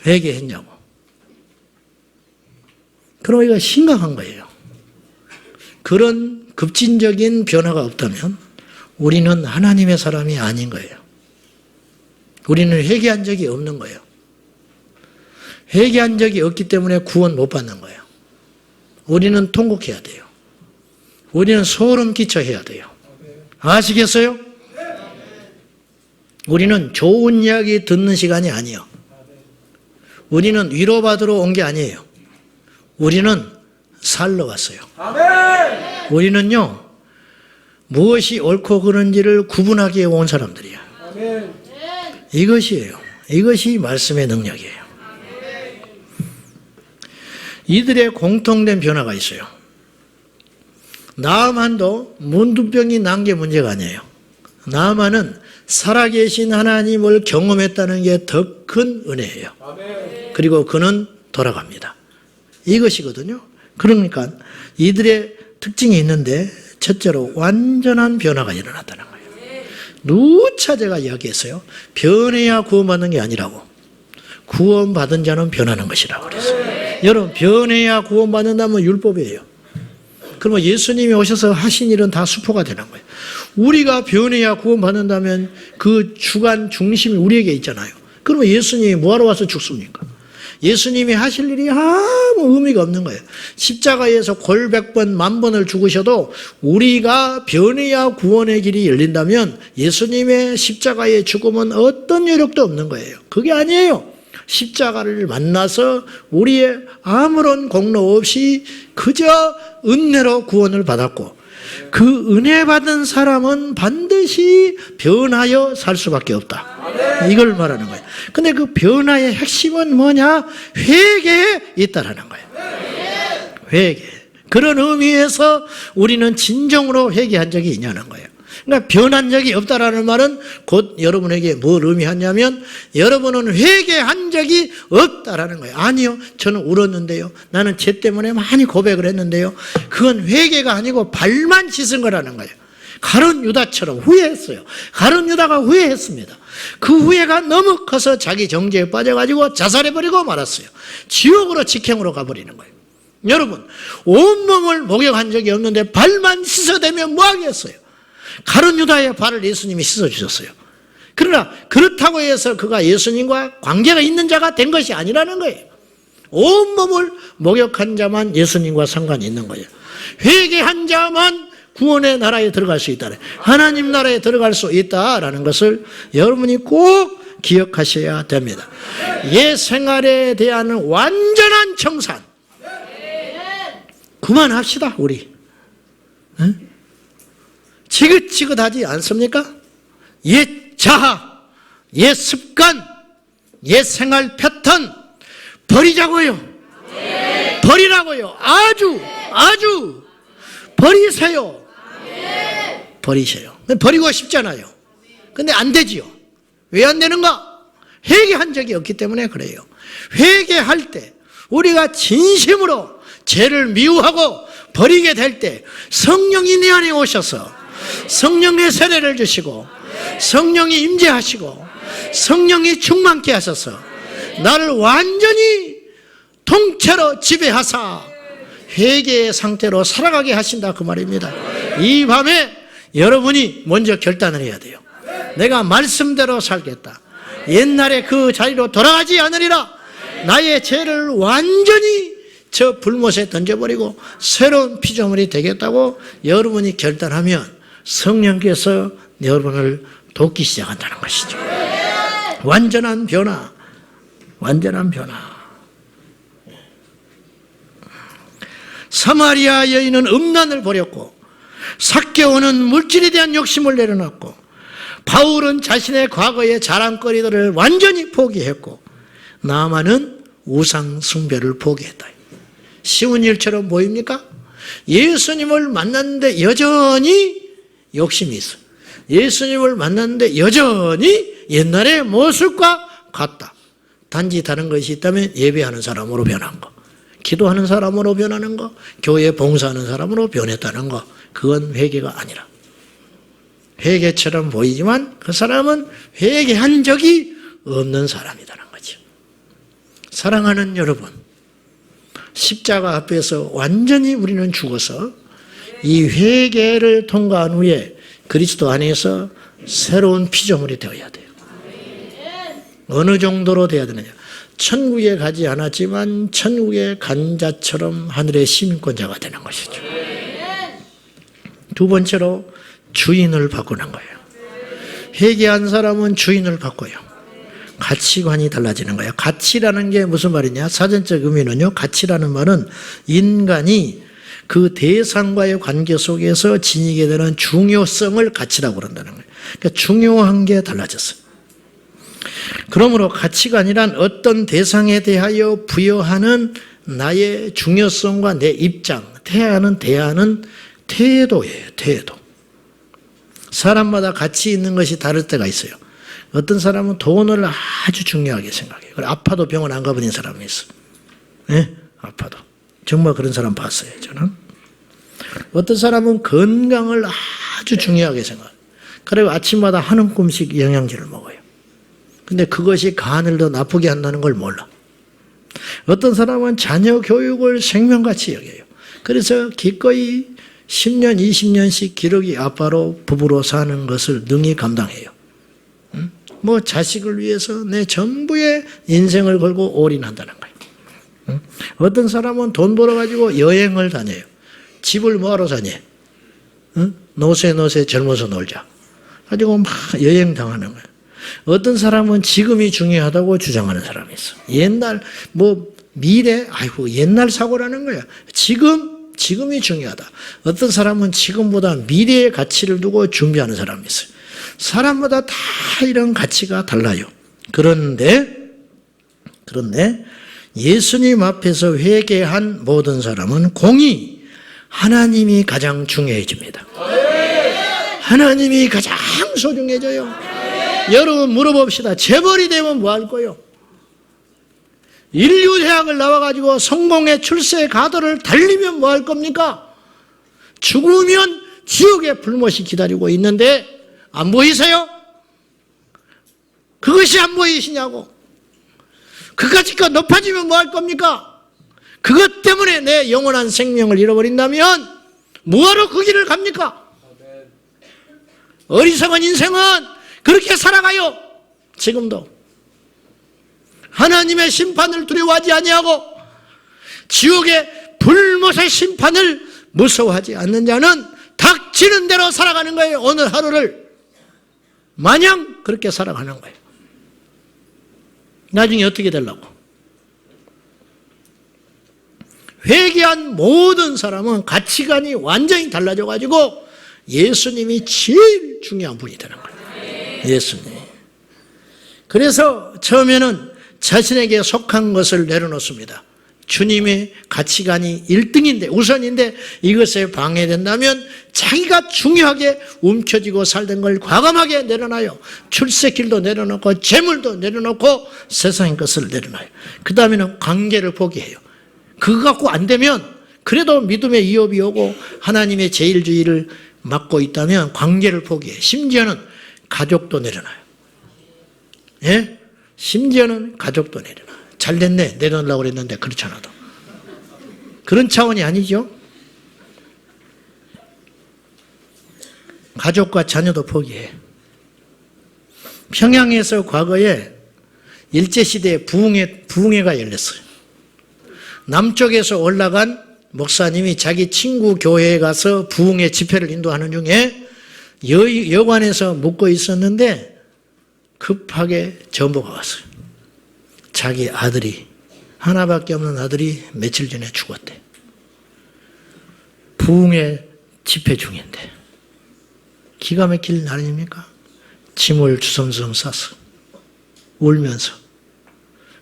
회개했냐고. 그럼 이거 심각한 거예요. 그런 급진적인 변화가 없다면 우리는 하나님의 사람이 아닌 거예요. 우리는 회개한 적이 없는 거예요. 회개한 적이 없기 때문에 구원 못 받는 거예요. 우리는 통곡해야 돼요. 우리는 소름 끼쳐해야 돼요. 아시겠어요? 우리는 좋은 이야기 듣는 시간이 아니에요. 우리는 위로받으러 온 게 아니에요. 우리는 살러 왔어요. 우리는요, 무엇이 옳고 그른지를 구분하기 위해 온 사람들이에요. 이것이에요. 이것이 말씀의 능력이에요. 이들의 공통된 변화가 있어요. 나아만도 문둥병이 난 게 문제가 아니에요. 나아만은 살아계신 하나님을 경험했다는 게 더 큰 은혜예요. 그리고 그는 돌아갑니다. 이것이거든요. 그러니까 이들의 특징이 있는데 첫째로 완전한 변화가 일어났다는 거예요. 누차 제가 이야기했어요. 변해야 구원받는 게 아니라고. 구원받은 자는 변하는 것이라고 그랬어요. 여러분, 변해야 구원받는다면 율법이에요. 그러면 예수님이 오셔서 하신 일은 다 수포가 되는 거예요. 우리가 변해야 구원받는다면 그 주관 중심이 우리에게 있잖아요. 그러면 예수님이 뭐하러 와서 죽습니까? 예수님이 하실 일이 아무 의미가 없는 거예요. 십자가에서 골백번 만번을 죽으셔도 우리가 변해야 구원의 길이 열린다면 예수님의 십자가의 죽음은 어떤 여력도 없는 거예요. 그게 아니에요. 십자가를 만나서 우리의 아무런 공로 없이 그저 은혜로 구원을 받았고 그 은혜 받은 사람은 반드시 변하여 살 수밖에 없다. 이걸 말하는 거예요. 근데 그 변화의 핵심은 뭐냐? 회개에 있다라는 거예요. 회개. 그런 의미에서 우리는 진정으로 회개한 적이 있냐는 거예요. 그러니까 변한 적이 없다라는 말은 곧 여러분에게 뭘 의미하냐면 여러분은 회개한 적이 없다라는 거예요. 아니요, 저는 울었는데요. 나는 죄 때문에 많이 고백을 했는데요. 그건 회개가 아니고 발만 씻은 거라는 거예요. 가룟 유다처럼 후회했어요. 가룟 유다가 후회했습니다. 그 후회가 너무 커서 자기 정죄에 빠져가지고 자살해버리고 말았어요. 지옥으로 직행으로 가버리는 거예요. 여러분, 온몸을 목욕한 적이 없는데 발만 씻어대면 뭐하겠어요? 가룟 유다의 발을 예수님이 씻어주셨어요. 그러나 그렇다고 해서 그가 예수님과 관계가 있는 자가 된 것이 아니라는 거예요. 온몸을 목욕한 자만 예수님과 상관이 있는 거예요. 회개한 자만 구원의 나라에 들어갈 수 있다. 하나님 나라에 들어갈 수 있다라는 것을 여러분이 꼭 기억하셔야 됩니다. 옛 생활에 대한 완전한 청산. 그만합시다, 우리. 응? 지긋지긋하지 않습니까? 옛 자아, 옛 습관, 옛 생활 패턴 버리자고요. 버리라고요. 아주 버리세요. 버리세요. 버리고 싶잖아요. 근데 안 되지요. 왜 안 되는가? 회개한 적이 없기 때문에 그래요. 회개할 때 우리가 진심으로 죄를 미워하고 버리게 될 때 성령이 내 안에 오셔서 성령의 세례를 주시고 성령이 임재하시고 성령이 충만케 하셔서 나를 완전히 통째로 지배하사 회개의 상태로 살아가게 하신다, 그 말입니다. 이 밤에 여러분이 먼저 결단을 해야 돼요. 내가 말씀대로 살겠다. 옛날에 그 자리로 돌아가지 않으리라. 나의 죄를 완전히 저 불못에 던져버리고 새로운 피조물이 되겠다고 여러분이 결단하면 성령께서 여러분을 돕기 시작한다는 것이죠. 완전한 변화. 사마리아 여인은 음란을 버렸고 삭개오는 물질에 대한 욕심을 내려놨고 바울은 자신의 과거의 자랑거리들을 완전히 포기했고 나아만은 우상 숭배를 포기했다. 쉬운 일처럼 보입니까? 예수님을 만났는데 여전히 욕심이 있어. 예수님을 만났는데 여전히 옛날의 모습과 같다. 단지 다른 것이 있다면 예배하는 사람으로 변한 거, 기도하는 사람으로 변하는 거, 교회 봉사하는 사람으로 변했다는 거, 그건 회개가 아니라. 회개처럼 보이지만 그 사람은 회개한 적이 없는 사람이라는 거죠. 사랑하는 여러분, 십자가 앞에서 완전히 우리는 죽어서 이 회개를 통과한 후에 그리스도 안에서 새로운 피조물이 되어야 돼요. 어느 정도로 돼야 되느냐? 천국에 가지 않았지만 천국에 간 자처럼 하늘의 시민권자가 되는 것이죠. 두 번째로 주인을 바꾸는 거예요. 회개한 사람은 주인을 바꿔요. 가치관이 달라지는 거예요. 가치라는 게 무슨 말이냐? 사전적 의미는요, 가치라는 말은 인간이 그 대상과의 관계 속에서 지니게 되는 중요성을 가치라고 그런다는 거예요. 그러니까 중요한 게 달라졌어요. 그러므로 가치관이란 어떤 대상에 대하여 부여하는 나의 중요성과 내 입장, 대하는 태도예요. 태도. 사람마다 가치 있는 것이 다를 때가 있어요. 어떤 사람은 돈을 아주 중요하게 생각해요. 아파도 병원 안 가버린 사람이 있어. 네? 아파도. 정말 그런 사람 봤어요, 저는. 어떤 사람은 건강을 아주 중요하게 생각해요. 그리고 아침마다 한 움큼씩 영양제를 먹어요. 근데 그것이 간을 더 나쁘게 한다는 걸 몰라. 어떤 사람은 자녀 교육을 생명같이 여겨요. 그래서 기꺼이 10년, 20년씩 기러기 아빠로 부부로 사는 것을 능히 감당해요. 뭐 자식을 위해서 내 전부의 인생을 걸고 올인한다는 거예요. 어떤 사람은 돈 벌어가지고 여행을 다녀요. 집을 뭐하러 사냐? 노세 젊어서 놀자. 가지고 막 여행 당하는 거예요. 어떤 사람은 지금이 중요하다고 주장하는 사람이 있어. 옛날 미래, 옛날 사고라는 거야. 지금이 중요하다. 어떤 사람은 지금보다 미래의 가치를 두고 준비하는 사람이 있어요. 사람마다 다 이런 가치가 달라요. 그런데 예수님 앞에서 회개한 모든 사람은 공의, 하나님이 가장 중요해집니다. 하나님이 가장 소중해져요. 여러분 물어봅시다. 재벌이 되면 뭐 할 거요? 인류대학을 나와가지고 성공의 출세 가도를 달리면 뭐 할 겁니까? 죽으면 지옥의 불못이 기다리고 있는데 안 보이세요? 그것이 안 보이시냐고. 그까짓 높아지면 뭐 할 겁니까? 그것 때문에 내 영원한 생명을 잃어버린다면 뭐하러 그 길을 갑니까? 어리석은 인생은 그렇게 살아가요. 지금도 하나님의 심판을 두려워하지 아니하고 지옥의 불못의 심판을 무서워하지 않는 자는 닥치는 대로 살아가는 거예요. 오늘 하루를 마냥 그렇게 살아가는 거예요. 나중에 어떻게 되려고? 회개한 모든 사람은 가치관이 완전히 달라져가지고 예수님이 제일 중요한 분이 되는 거예요. 예수님. 그래서 처음에는 자신에게 속한 것을 내려놓습니다. 주님의 가치관이 1등인데 우선인데 이것에 방해된다면 자기가 중요하게 움켜쥐고 살던 걸 과감하게 내려놔요. 출세길도 내려놓고 재물도 내려놓고 세상의 것을 내려놔요. 그 다음에는 관계를 포기해요. 그거 갖고 안 되면 그래도 믿음의 위협이 오고 하나님의 제일주의를 맡고 있다면 관계를 포기해요. 심지어는 가족도 내려놔요. 예? 심지어는 가족도 내려놔요. 잘됐네 내려놓으려고 그랬는데 그렇지 않아도 그런 차원이 아니죠. 가족과 자녀도 포기해. 평양에서 과거에 일제시대에 부흥회가 열렸어요. 남쪽에서 올라간 목사님이 자기 친구 교회에 가서 부흥회 집회를 인도하는 중에 여관에서 묵고 있었는데 급하게 전보가 왔어요. 자기 아들이 하나밖에 없는 아들이 며칠 전에 죽었대. 부흥회 집회 중인데 기가 막힐 날 아닙니까? 짐을 주섬주섬 싸서 울면서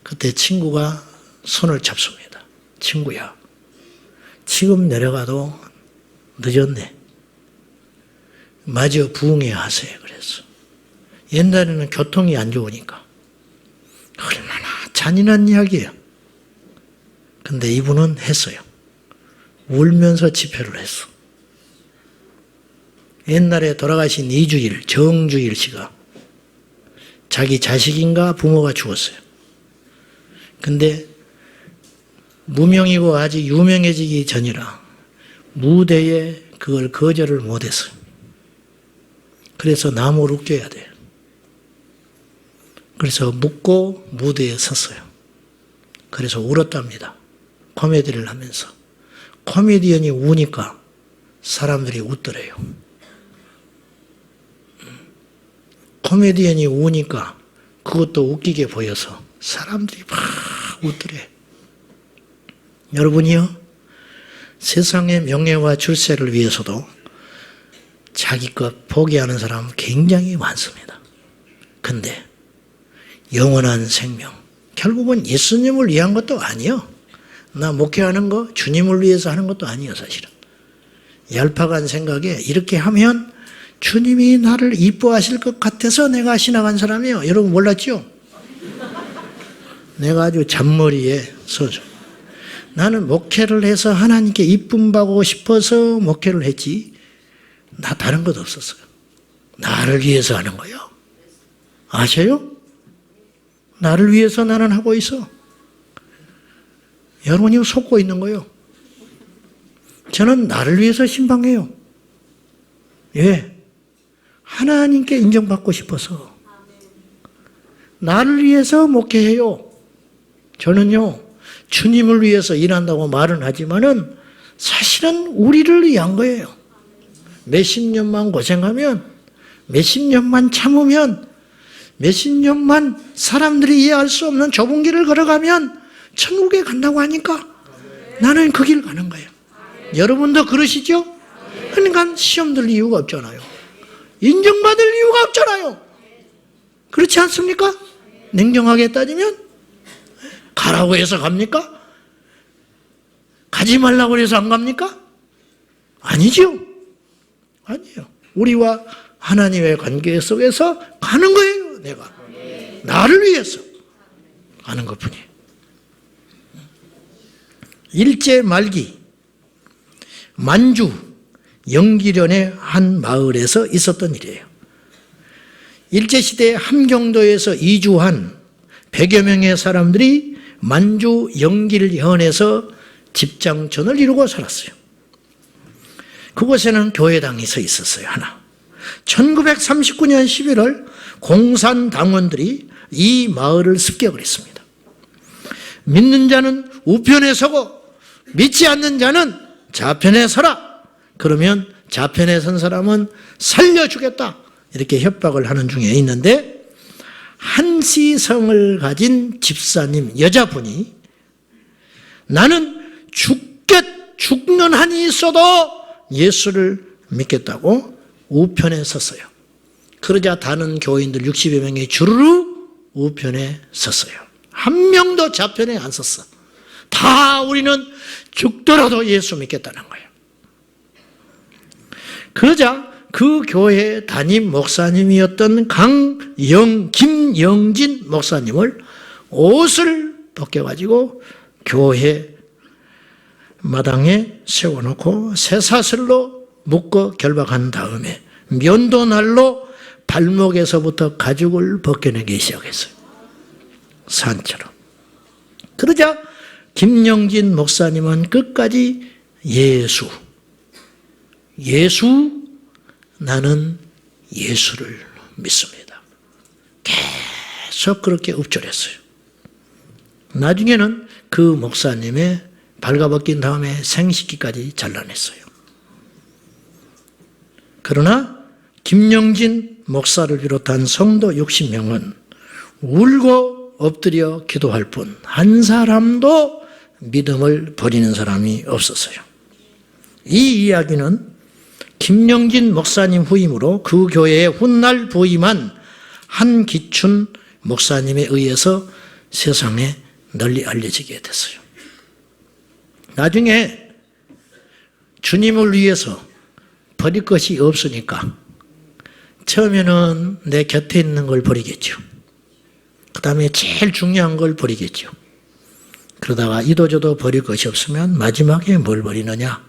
그때 친구가 손을 잡습니다. 친구야, 지금 내려가도 늦었네. 마저 부흥회 하세요. 그래서 옛날에는 교통이 안 좋으니까 얼마나 잔인한 이야기예요. 근데 이분은 했어요. 울면서 집회를 했어. 옛날에 돌아가신 이주일, 정주일 씨가 자기 자식인가 부모가 죽었어요. 근데 무명이고 아직 유명해지기 전이라 무대에 그걸 거절을 못했어요. 그래서 나무를 웃겨야 돼요. 그래서 묻고 무대에 섰어요. 그래서 울었답니다. 코미디를 하면서. 코미디언이 우니까 사람들이 웃더래요. 코미디언이 우니까 그것도 웃기게 보여서 사람들이 막 웃더래. 여러분이요, 세상의 명예와 출세를 위해서도 자기 것 포기하는 사람은 굉장히 많습니다. 근데 영원한 생명, 결국은 예수님을 위한 것도 아니요. 나 목회하는 거 주님을 위해서 하는 것도 아니에요. 사실은 얄팍한 생각에 이렇게 하면 주님이 나를 이뻐하실 것 같아서 내가 신앙한 사람이에요. 여러분 몰랐죠? 내가 아주 잔머리에 서서 나는 목회를 해서 하나님께 이쁨 받고 싶어서 목회를 했지 나 다른 것 없었어요. 나를 위해서 하는 거예요. 아세요? 나를 위해서 나는 하고 있어. 여러분이 속고 있는 거예요. 저는 나를 위해서 신방해요. 예. 하나님께 인정받고 싶어서. 나를 위해서 목회해요. 저는요, 주님을 위해서 일한다고 말은 하지만은 사실은 우리를 위한 거예요. 몇십 년만 고생하면, 몇십 년만 참으면, 몇십 년만 사람들이 이해할 수 없는 좁은 길을 걸어가면 천국에 간다고 하니까 나는 그 길 가는 거예요. 여러분도 그러시죠? 그러니까 시험 들 이유가 없잖아요. 인정받을 이유가 없잖아요. 그렇지 않습니까? 냉정하게 따지면 가라고 해서 갑니까? 가지 말라고 해서 안 갑니까? 아니죠. 아니에요. 우리와 하나님의 관계 속에서 가는 거예요. 내가 나를 위해서 가는 것뿐이에요. 일제 말기 만주 영기련의 한 마을에서 있었던 일이에요. 일제시대 함경도에서 이주한 100여 명의 사람들이 만주 영길현에서 집장촌을 이루고 살았어요. 그곳에는 교회당이 서 있었어요. 하나. 1939년 11월 공산당원들이 이 마을을 습격을 했습니다. 믿는 자는 우편에 서고 믿지 않는 자는 좌편에 서라. 그러면 좌편에 선 사람은 살려주겠다. 이렇게 협박을 하는 중에 있는데 한시성을 가진 집사님 여자분이 나는 죽는 한이 있어도 예수를 믿겠다고 우편에 섰어요. 그러자 다른 교인들 60여 명이 주르르 우편에 섰어요. 한 명도 좌편에 안 섰어. 다 우리는 죽더라도 예수 믿겠다는 거예요. 그러자 그 교회 담임 목사님이었던 김영진 목사님을 옷을 벗겨가지고 교회 마당에 세워놓고 쇠사슬로 묶어 결박한 다음에 면도날로 발목에서부터 가죽을 벗겨내기 시작했어요. 산처럼. 그러자 김영진 목사님은 끝까지 예수, 나는 예수를 믿습니다. 계속 그렇게 읊조렸어요. 나중에는 그 목사님의 발가벗긴 다음에 생식기까지 잘라냈어요. 그러나 김영진 목사를 비롯한 성도 60명은 울고 엎드려 기도할 뿐 한 사람도 믿음을 버리는 사람이 없었어요. 이 이야기는 김영진 목사님 후임으로 그 교회에 훗날 부임한 한기춘 목사님에 의해서 세상에 널리 알려지게 됐어요. 나중에 주님을 위해서 버릴 것이 없으니까 처음에는 내 곁에 있는 걸 버리겠죠. 그 다음에 제일 중요한 걸 버리겠죠. 그러다가 이도저도 버릴 것이 없으면 마지막에 뭘 버리느냐?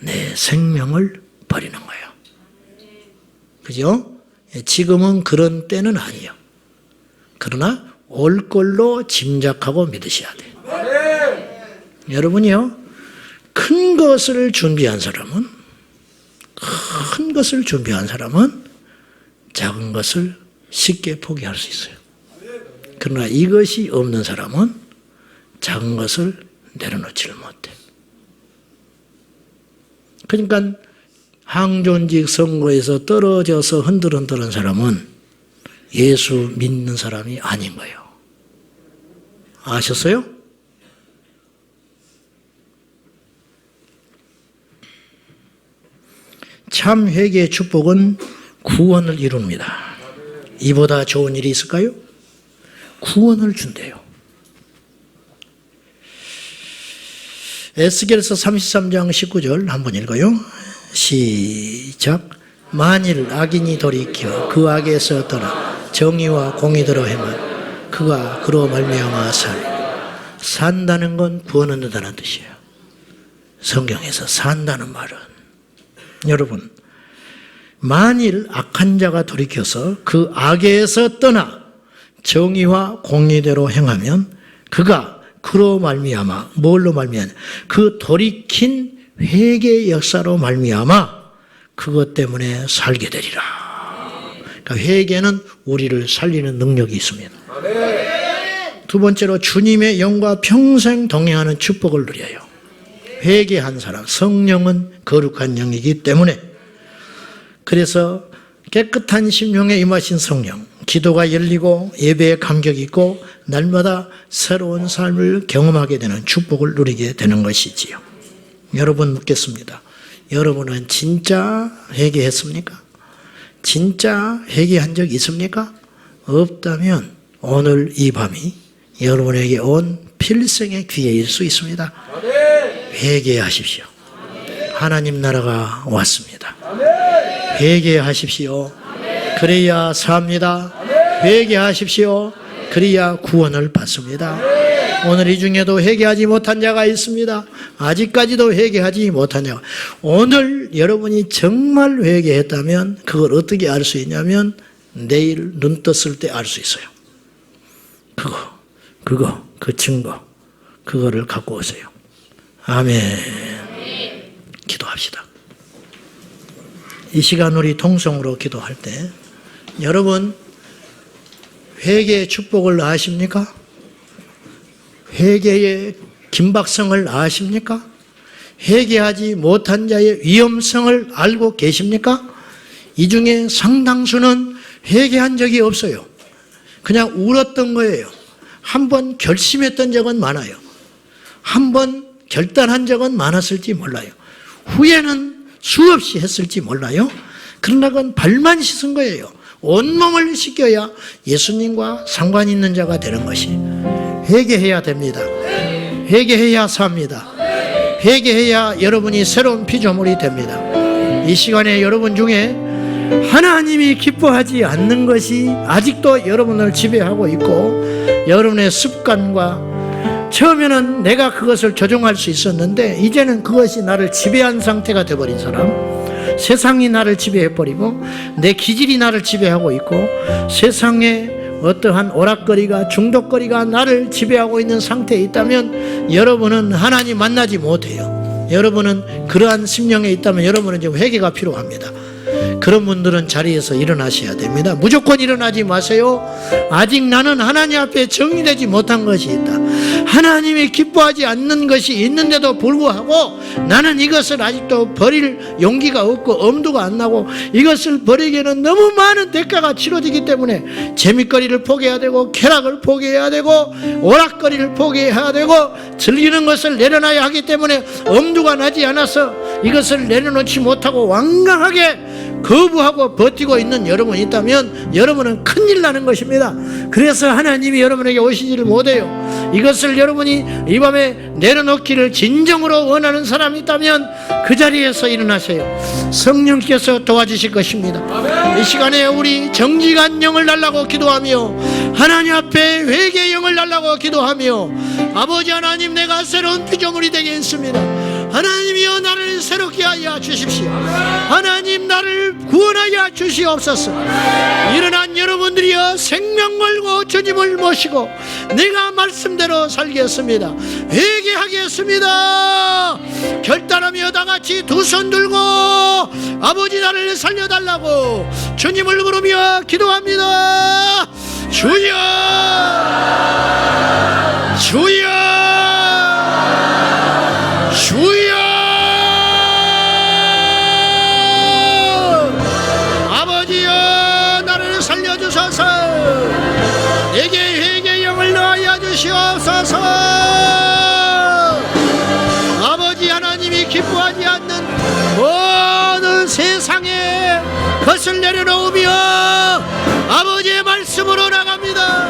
내 생명을 버리는 거예요. 그죠? 지금은 그런 때는 아니에요. 그러나 올 걸로 짐작하고 믿으셔야 돼요. 여러분이요, 큰 것을 준비한 사람은 작은 것을 쉽게 포기할 수 있어요. 그러나 이것이 없는 사람은 작은 것을 내려놓지를 못해. 그러니까 항존직 선거에서 떨어져서 흔들흔들한 사람은 예수 믿는 사람이 아닌 거예요. 아셨어요? 참 회개의 축복은 구원을 이룹니다. 이보다 좋은 일이 있을까요? 구원을 준대요. 에스겔서 33장 19절 한번 읽어요. 시작. 만일 악인이 돌이켜 그 악에서 떠나 정의와 공의대로 행하면 그가 그로 말미암아 산다는 건 구원 얻는다는 뜻이에요. 성경에서 산다는 말은 여러분, 만일 악한 자가 돌이켜서 그 악에서 떠나 정의와 공의대로 행하면 그가 그로 말미암아 뭘로 말미암아 그 돌이킨 회개의 역사로 말미암아 그것 때문에 살게 되리라. 그러니까 회개는 우리를 살리는 능력이 있습니다. 두 번째로 주님의 영과 평생 동행하는 축복을 누려요. 회개한 사람, 성령은 거룩한 영이기 때문에 그래서 깨끗한 심령에 임하신 성령, 기도가 열리고 예배에 감격이 있고 날마다 새로운 삶을 경험하게 되는 축복을 누리게 되는 것이지요. 여러분 묻겠습니다. 여러분은 진짜 회개했습니까? 진짜 회개한 적 있습니까? 없다면 오늘 이 밤이 여러분에게 온 필생의 기회일 수 있습니다. 회개하십시오. 하나님 나라가 왔습니다. 회개하십시오. 그래야 삽니다. 회개하십시오. 그래야 구원을 받습니다. 오늘 이 중에도 회개하지 못한 자가 있습니다. 아직까지도 회개하지 못한 자가. 오늘 여러분이 정말 회개했다면 그걸 어떻게 알 수 있냐면 내일 눈 떴을 때 알 수 있어요. 그 증거, 그거를 갖고 오세요. 아멘. 기도합시다. 이 시간 우리 통성으로 기도할 때 여러분 회개의 축복을 아십니까? 회개의 긴박성을 아십니까? 회개하지 못한 자의 위험성을 알고 계십니까? 이 중에 상당수는 회개한 적이 없어요. 그냥 울었던 거예요. 한번 결심했던 적은 많아요. 한번 결단한 적은 많았을지 몰라요. 후회는 수없이 했을지 몰라요. 그러나 그건 발만 씻은 거예요. 온몸을 씻겨야 예수님과 상관 있는 자가 되는 것이. 회개해야 됩니다. 회개해야 삽니다. 회개해야 여러분이 새로운 피조물이 됩니다. 이 시간에 여러분 중에 하나님이 기뻐하지 않는 것이 아직도 여러분을 지배하고 있고 여러분의 습관과 처음에는 내가 그것을 조종할 수 있었는데 이제는 그것이 나를 지배한 상태가 되어버린 사람, 세상이 나를 지배해버리고 내 기질이 나를 지배하고 있고 세상의 어떠한 오락거리가 중독거리가 나를 지배하고 있는 상태에 있다면 여러분은 하나님 만나지 못해요. 여러분은 그러한 심령에 있다면 여러분은 지금 회개가 필요합니다. 그런 분들은 자리에서 일어나셔야 됩니다. 무조건 일어나지 마세요. 아직 나는 하나님 앞에 정리되지 못한 것이 있다. 하나님이 기뻐하지 않는 것이 있는데도 불구하고 나는 이것을 아직도 버릴 용기가 없고 엄두가 안 나고 이것을 버리기에는 너무 많은 대가가 치러지기 때문에 재밌거리를 포기해야 되고 쾌락을 포기해야 되고 오락거리를 포기해야 되고 즐기는 것을 내려놔야 하기 때문에 엄두가 나지 않아서 이것을 내려놓지 못하고 완강하게 거부하고 버티고 있는 여러분이 있다면 여러분은 큰일 나는 것입니다. 그래서 하나님이 여러분에게 오시지를 못해요. 이것을 여러분이 이 밤에 내려놓기를 진정으로 원하는 사람이 있다면 그 자리에서 일어나세요. 성령께서 도와주실 것입니다. 이 시간에 우리 정직한 영을 달라고 기도하며 하나님 앞에 회개의 영을 달라고 기도하며 아버지 하나님, 내가 새로운 피조물이 되게 했습니다. 하나님이여 나를 새롭게 하여 주십시오. 하나님 나를 구원하여 주시옵소서. 일어난 여러분들이여 생명 걸고 주님을 모시고 내가 말씀대로 살겠습니다. 회개하겠습니다. 결단하며 다같이 두 손 들고 아버지 나를 살려달라고 주님을 부르며 기도합니다. 주여 주여 주여, 아버지여 나를 살려주소서. 내게 회개의 영을 넣어야 주시옵소서. 아버지 하나님이 기뻐하지 않는 모든 세상의 것을 내려놓으며 아버지의 말씀으로 나갑니다.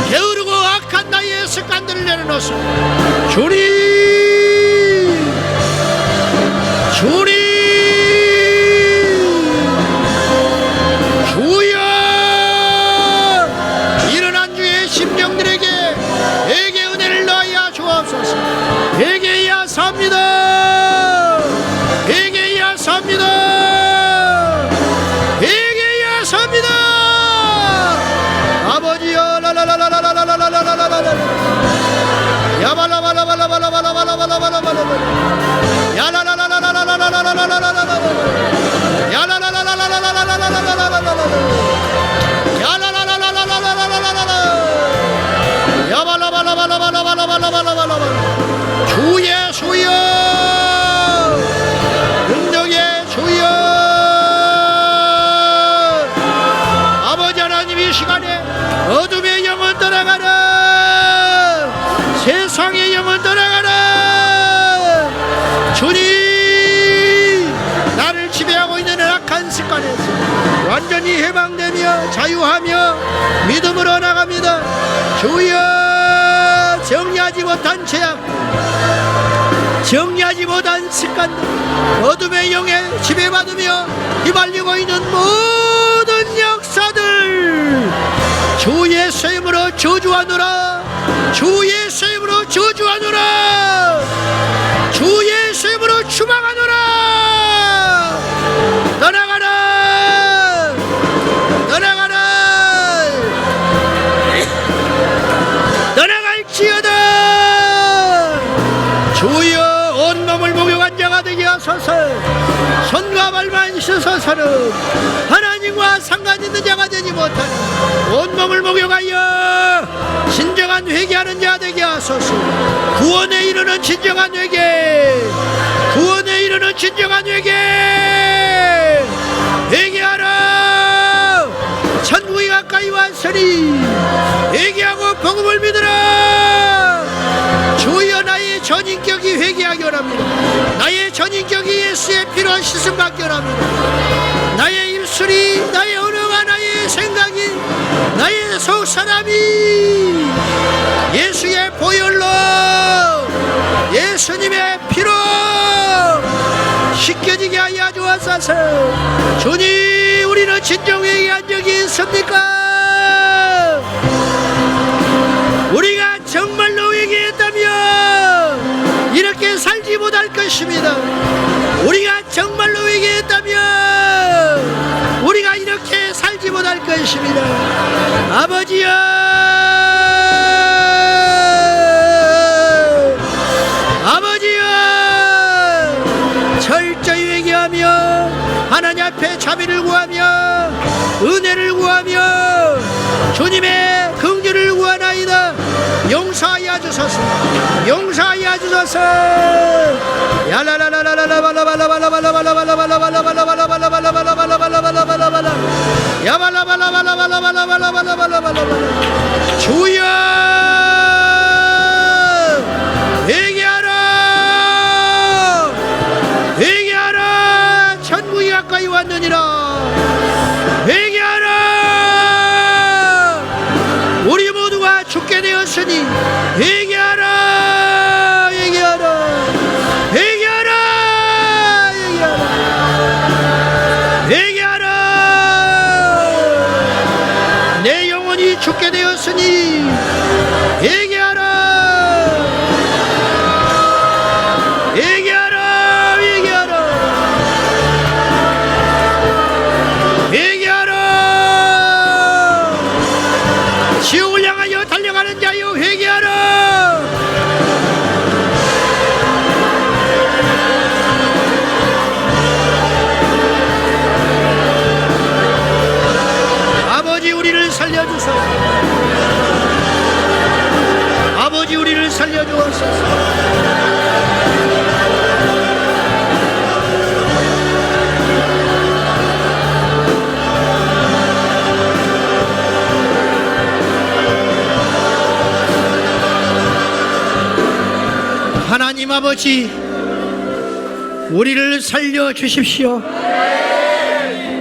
게으르고 악한 나의 습관들을 내려놓습니다. 주님 주님 주여, 일어난 주의 심령들에게 회개 은혜를 넣어야 주옵소서. 회개해야 삽니다. 회개해야 삽니다. 회개해야 삽니다. 아버지여 라라라라라라라라라라라라 야발라발라발라발라발라발라발라발라발라 주의 주여, 능력의 주여, 아버지 하나님 이 시간에 어둠의 영은 떠나가라. 세상의 영은 떠나가라. 주님 나를 지배하고 있는 악한 습관에서 완전히 해방되며 자유하며 믿음으로 나갑니다. 주여 정리하지 못한 죄악, 정리하지 못한 습관들, 어둠의 영에 지배받으며 휘말리고 있는 모든 역사들 주 예수의 이름으로 저주하노라. 주 예수의 이름으로 저주하노라. 주 예수의 이름으로 추방하노라. 떠나가라. 떠나가라. 떠나갈지어다. 주여 온몸을 목욕한 자가 되게 하소서. 손과 발만 씻어서는 하나님과 상관있는 자가 되지 못하니 온몸을 목욕하여 진정한 회개하는 자가 되게 하소서. 구원에 이르는 진정한 회개, 구원에 이르는 진정한 회개. 회개하라. 천국이 가까이 왔으니 회개하고 복음을 믿으라. 주여 나의 전인격이 회개하기 원합니다. 나의 전인격이 예수의 피로 씻음받기 원합니다. 나의 입술이, 나의 언어가, 나의 생각이, 나의 속사람이 예수의 보혈로, 예수님의 피로 씻겨지게 하여 주옵소서. 주님, 우리는 진정 회개한 적이 있습니까? 우리가 정말로 회개했다면 이렇게 살지 못할 것입니다. 우리가 정말로 회개했다면 우리가 이렇게 살지 못할 것입니다. 아버지여, 아버지여, 철저히 회개하며 하나님 앞에 자비를 구하며 은혜를 구하며 주님의 긍휼을 구하나이다. 용서하여 주소서. 용서하여 주소서. 주여 회개하라. 회개하라. 천국이 가까이 왔느니라. 회개하라. 우리 모두가 죽게 되었으니 회개하라. 회개하라. 회개하라. 회개하라. 회개하라. 내 영혼이 죽게 되었으니 회개하라. 회개하라. 회개하라. 회개하라. 지옥을 향하여 달려가는 자여 회개하라. 아버지, 우리를 살려주소서. 아버지, 우리를 살려주옵소서. 하나님 아버지, 우리를 살려주십시오.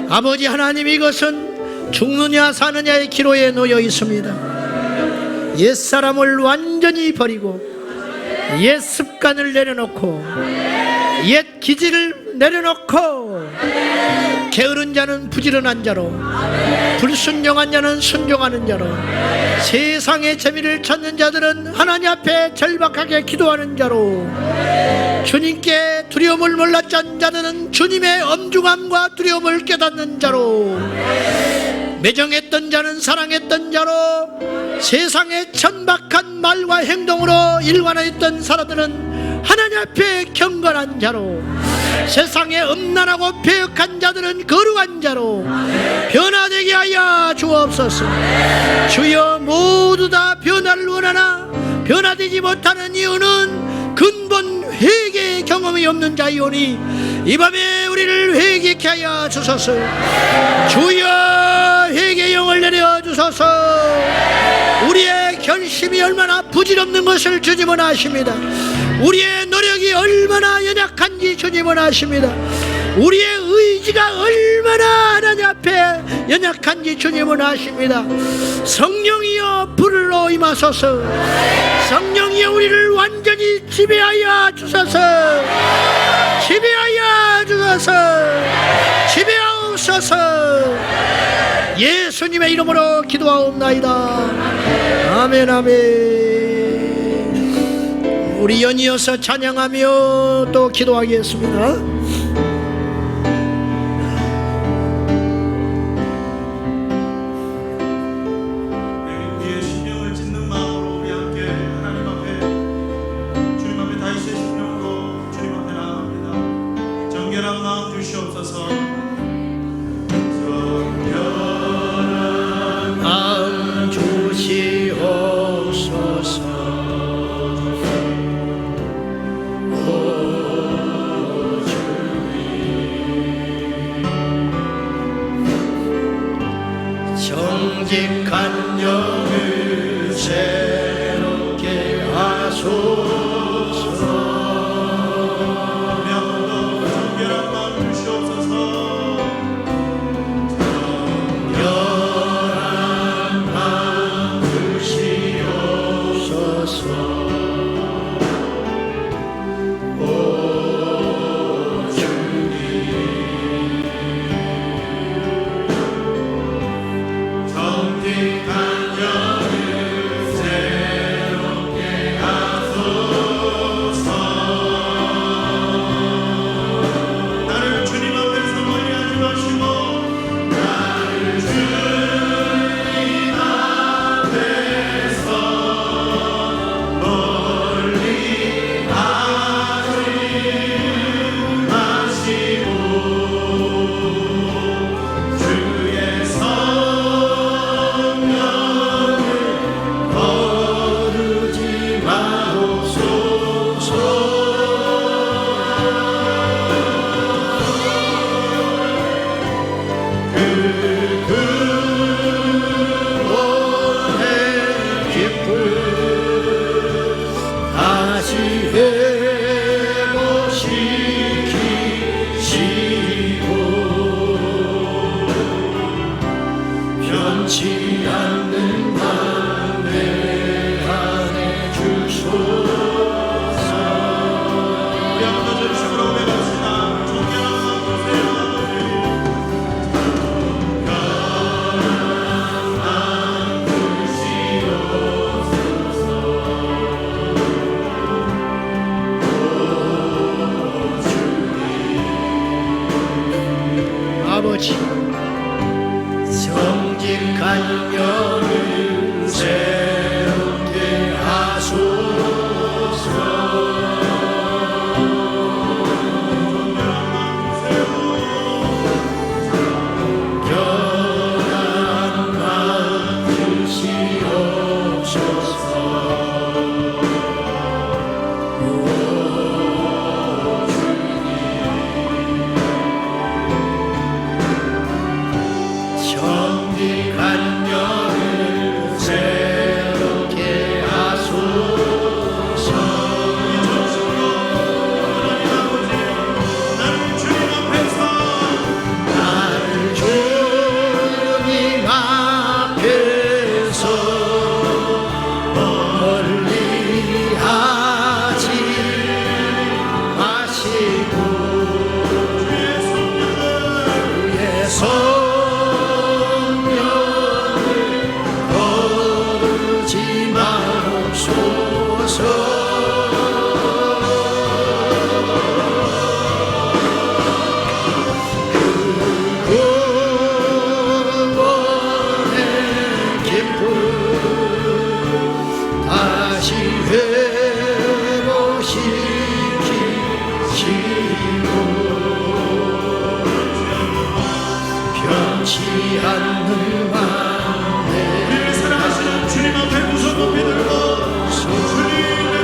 아버지 하나님, 이것은 죽느냐 사느냐의 기로에 놓여 있습니다. 옛사람을 완전히 버리고 옛 습관을 내려놓고 옛 기질을 내려놓고 게으른 자는 부지런한 자로, 불순종한 자는 순종하는 자로, 세상의 재미를 찾는 자들은 하나님 앞에 절박하게 기도하는 자로, 주님께 두려움을 몰랐지 않은 자들은 주님의 엄중함과 두려움을 깨닫는 자로, 매정했던 자는 사랑했던 자로, 세상의 천박한 말과 행동으로 일관하였던 사람들은 하나님 앞에 경건한 자로, 세상에 음란하고 배역한 자들은 거룩한 자로 변화되게 하여 주옵소서. 주여, 모두 다 변화를 원하나 변화되지 못하는 이유는 근본 회개의 경험이 없는 자이오니 이 밤에 우리를 회개케 하여 주소서. 주여, 회개의 영을 내려 주소서. 우리의 결심이 얼마나 부질없는 것을 주님은 아십니다. 우리의 노력이 얼마나 연약한지 주님은 아십니다. 우리의 의지가 얼마나 하나님 앞에 연약한지 주님은 아십니다. 성령이여 불로 임하소서. 성령이여 우리를 완전히 지배하여 주소서. 지배하여 주소서. 지배하옵소서. 예수님의 이름으로 기도하옵나이다. 아멘 아멘. 우리 연이어서 찬양하며 또 기도하겠습니다. 정직한 영을 새롭게 하소서. 정결한 마음 주시옵소서. 정결한 마음 주시옵소서. 오 주님. 정직한 영을 새롭게 하소서. 나를 주님 앞에서 멀리하지 마시고 나를 주님 앞에서 멀리하지 마시고 주의 변치 않는 맘에 안에 주소서. 우리 아버지 주시므로 배갑시다. 존경한 마음 주세요 아버지. 정직한 영을 새롭게 하소서. 정결한 마음 주시옵소서. 오 주님. 정직한 영을 새롭게 하소서. 나를 주님 앞에서 멀리하지 마시고 주의 성령을 거두지 마옵소서. 그 구원의 기쁨 다시 회복시키시고 변치 않는 맘에 우리를 사랑하시는 주님 앞에 무서운 높이 들고 주님의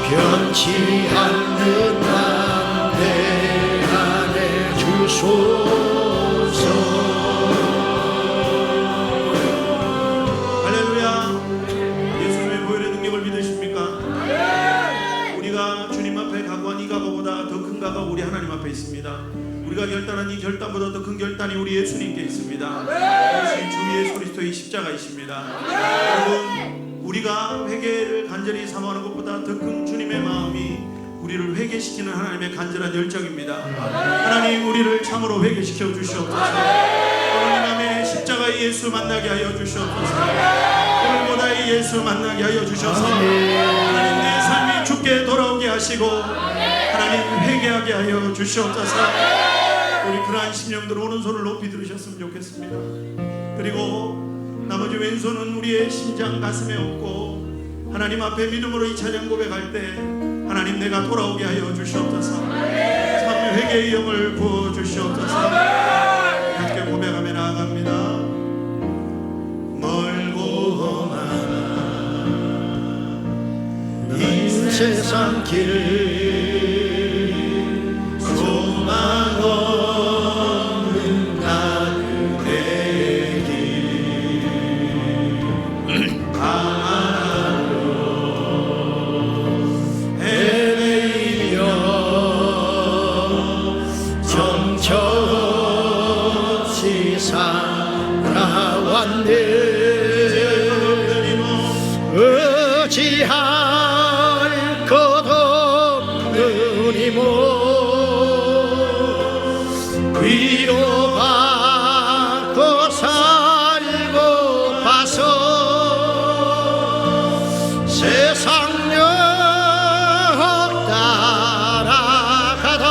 변치 않는 맘 내 안에 주소서. 할렐루야. 예수님의 보혈의 능력을 믿으십니까? 우리가 주님 앞에 각오한 이 각오보다 더 큰 각오가 우리 하나님 앞에 있습니다. 우리가 결단한 이 결단보다 더 큰 결단이 우리 예수님께 있습니다. 그것이 주 예수 그리스도의 십자가이십니다. 여러분, 우리가 회개를 간절히 사모하는 것보다 더 큰 주님의 마음이 우리를 회개시키는 하나님의 간절한 열정입니다. 하나님, 우리를 참으로 회개시켜 주시옵소서. 오늘 밤에 십자가의 예수 만나게 하여 주시옵소서. 오늘보다 이 예수 만나게 하여 주셔서 하나님, 내 삶이 주께 돌아오게 하시고 하나님, 회개하게 하여 주시옵소서. 우리 그러한 심령들 오른손을 높이 들으셨으면 좋겠습니다. 그리고 나머지 왼손은 우리의 심장 가슴에 얹고 하나님 앞에 믿음으로 이 찬양 고백할 때 하나님, 내가 돌아오게 하여 주시옵소서. 참 회개의 영을 부어 주시옵소서. 함께 고백하며 나아갑니다. 멀고 많은 이 세상 길 소망 없는 나그네의 길 헤매이며 정처없이 살아왔네. 의지할 것 없는 이모 위로받고 살고 봐서 세상 역 따라가다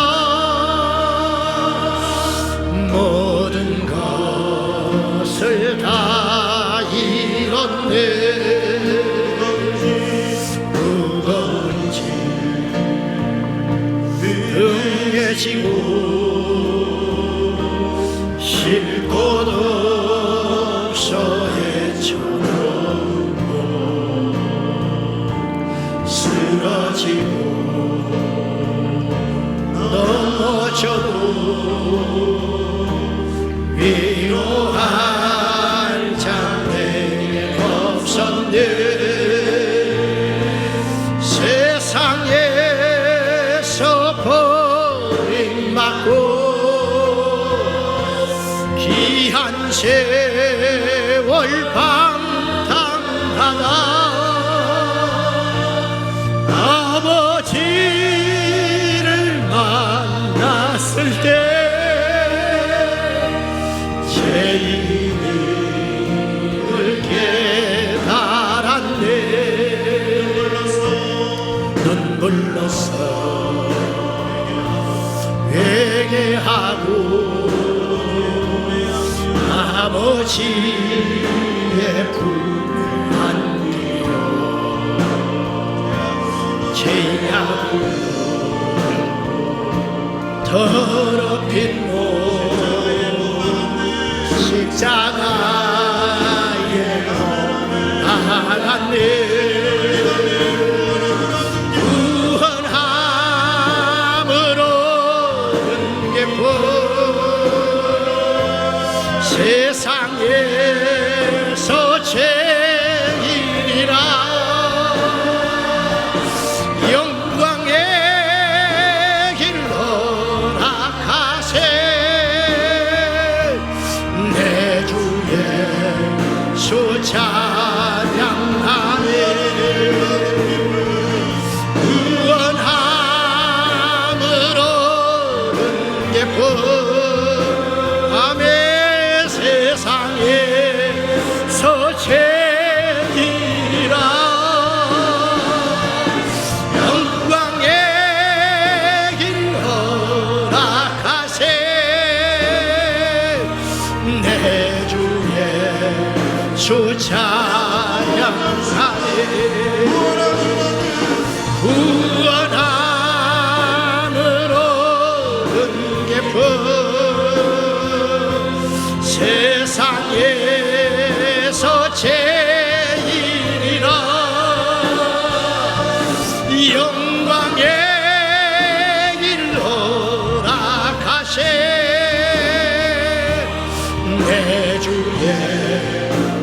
모든 것을 다 잃었네. 등에 지고 쉴 곳 없어 헤쳐놓고 쓰러지고 넘어져도 위로할 자 내게 없었네. 세상에서 버림받고 귀한 세월 방탕하다 아버지를 만났을 때 죄인임을 깨달았네. 눈물로써 회개하고 아버지의 품에 안기려 죄인하고 더럽힌 몸 십자가에 나갔네. 구원함으로 은계포 세상에서 죄인이라 영광의 길로 나가세. 내 주 예수 찬양하네. 구원함으로 은계포 세상에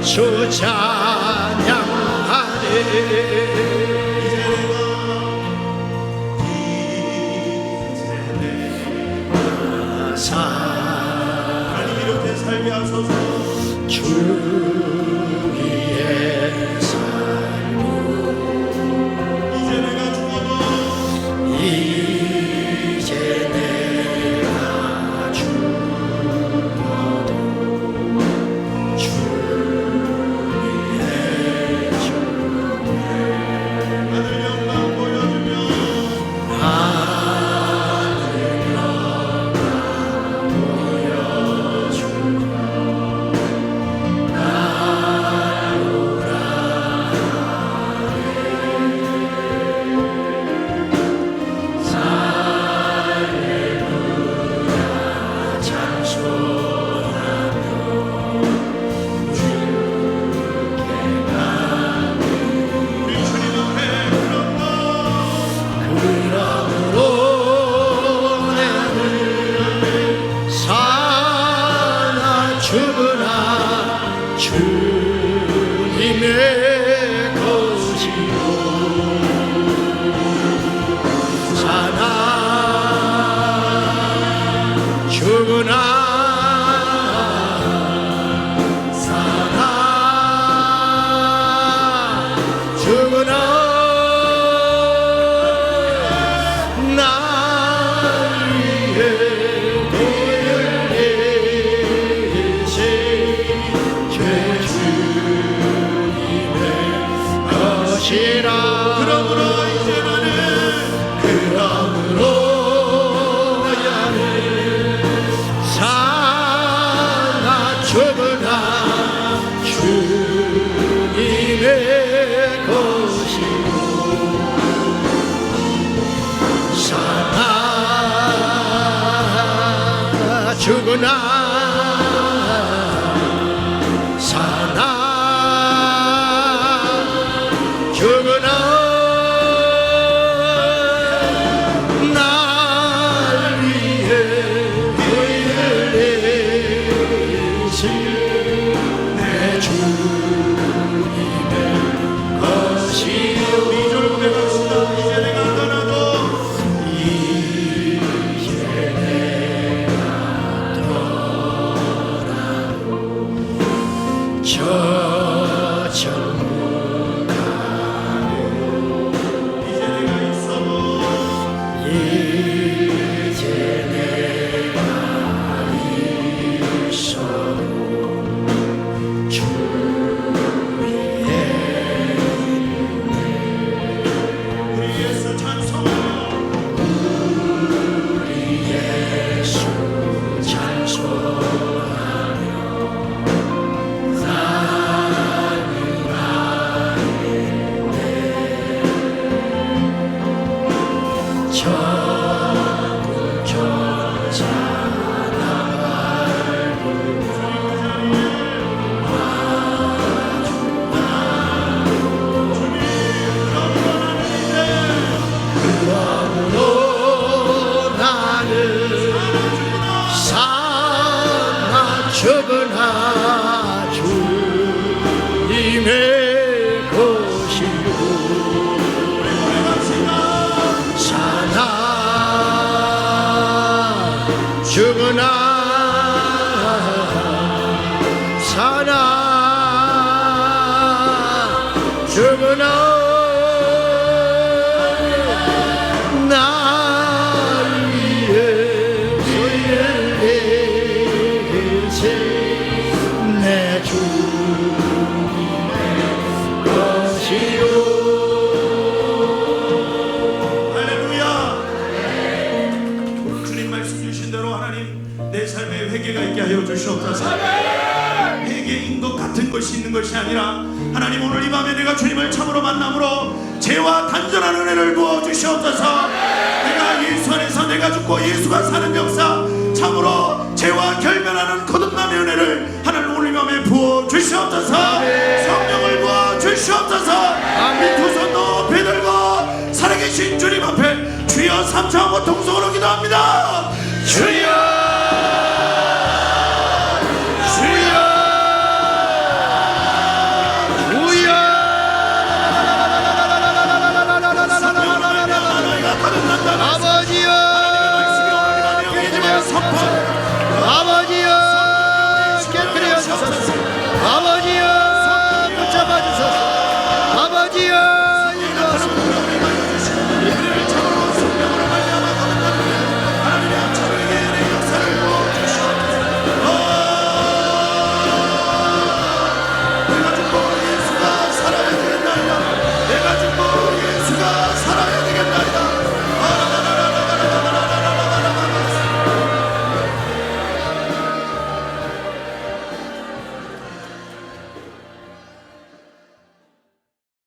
주 찬양하네. 하나님 이렇게 살게 하소서. 주 위에 살고 이제 내가 죽어도 이제 내가 죽어도 주 위에 하늘 영광 보여주며 우리 주님 앞에 그러므로 나는 사나 죽으나 주님의 것이요 사나 죽으나 사나 죽으나 날 위해 보혈 내신 죄 주님의 것이라. 그러므로 이제 나는 그러므로 나는 사나 죽으나 주님의 것이고 사나 죽으나 사나 죽으나 날 위해 보혈 내신 내 주님의 것이요. 2절 고백합시다. 이제 내가 떠나도 이제 내가 떠나도 저 천국 이제 내가 있어도 이제 내가 있어도 주 위에 우리 예수 찬송하며 우리 예수 찬송하며 나는 아닌데 천국 천사 그러므로 나는 사나 죽으나 주님의 것이요 사나 죽으나 사나 죽으나 날 위해 소리를 내세 내 주님의 것이요. 할렐루야. 주님 말씀 주신 대로 하나님 내 삶에 회개가 있게 하여 주시옵소서. 회개인 것 같은 것이 있는 것이 아니라 하나님 오늘 이 밤에 내가 주님을 참으로 만남으로 죄와 단전한 은혜를 부어 주시옵소서. 내가 예수 안에서 내가 죽고 예수가 사는 역사 참으로 죄와 결별하는 거듭남의 은혜를 하나님 오늘 이 밤에 부어 주시옵소서. 성령을 부어 주시옵소서. 두 손 높이 들고 살아계신 주님 앞에 주여 삼창하고 통성으로 기도합니다. 주여 주여 선포 아버지여 깨뜨려 주소서.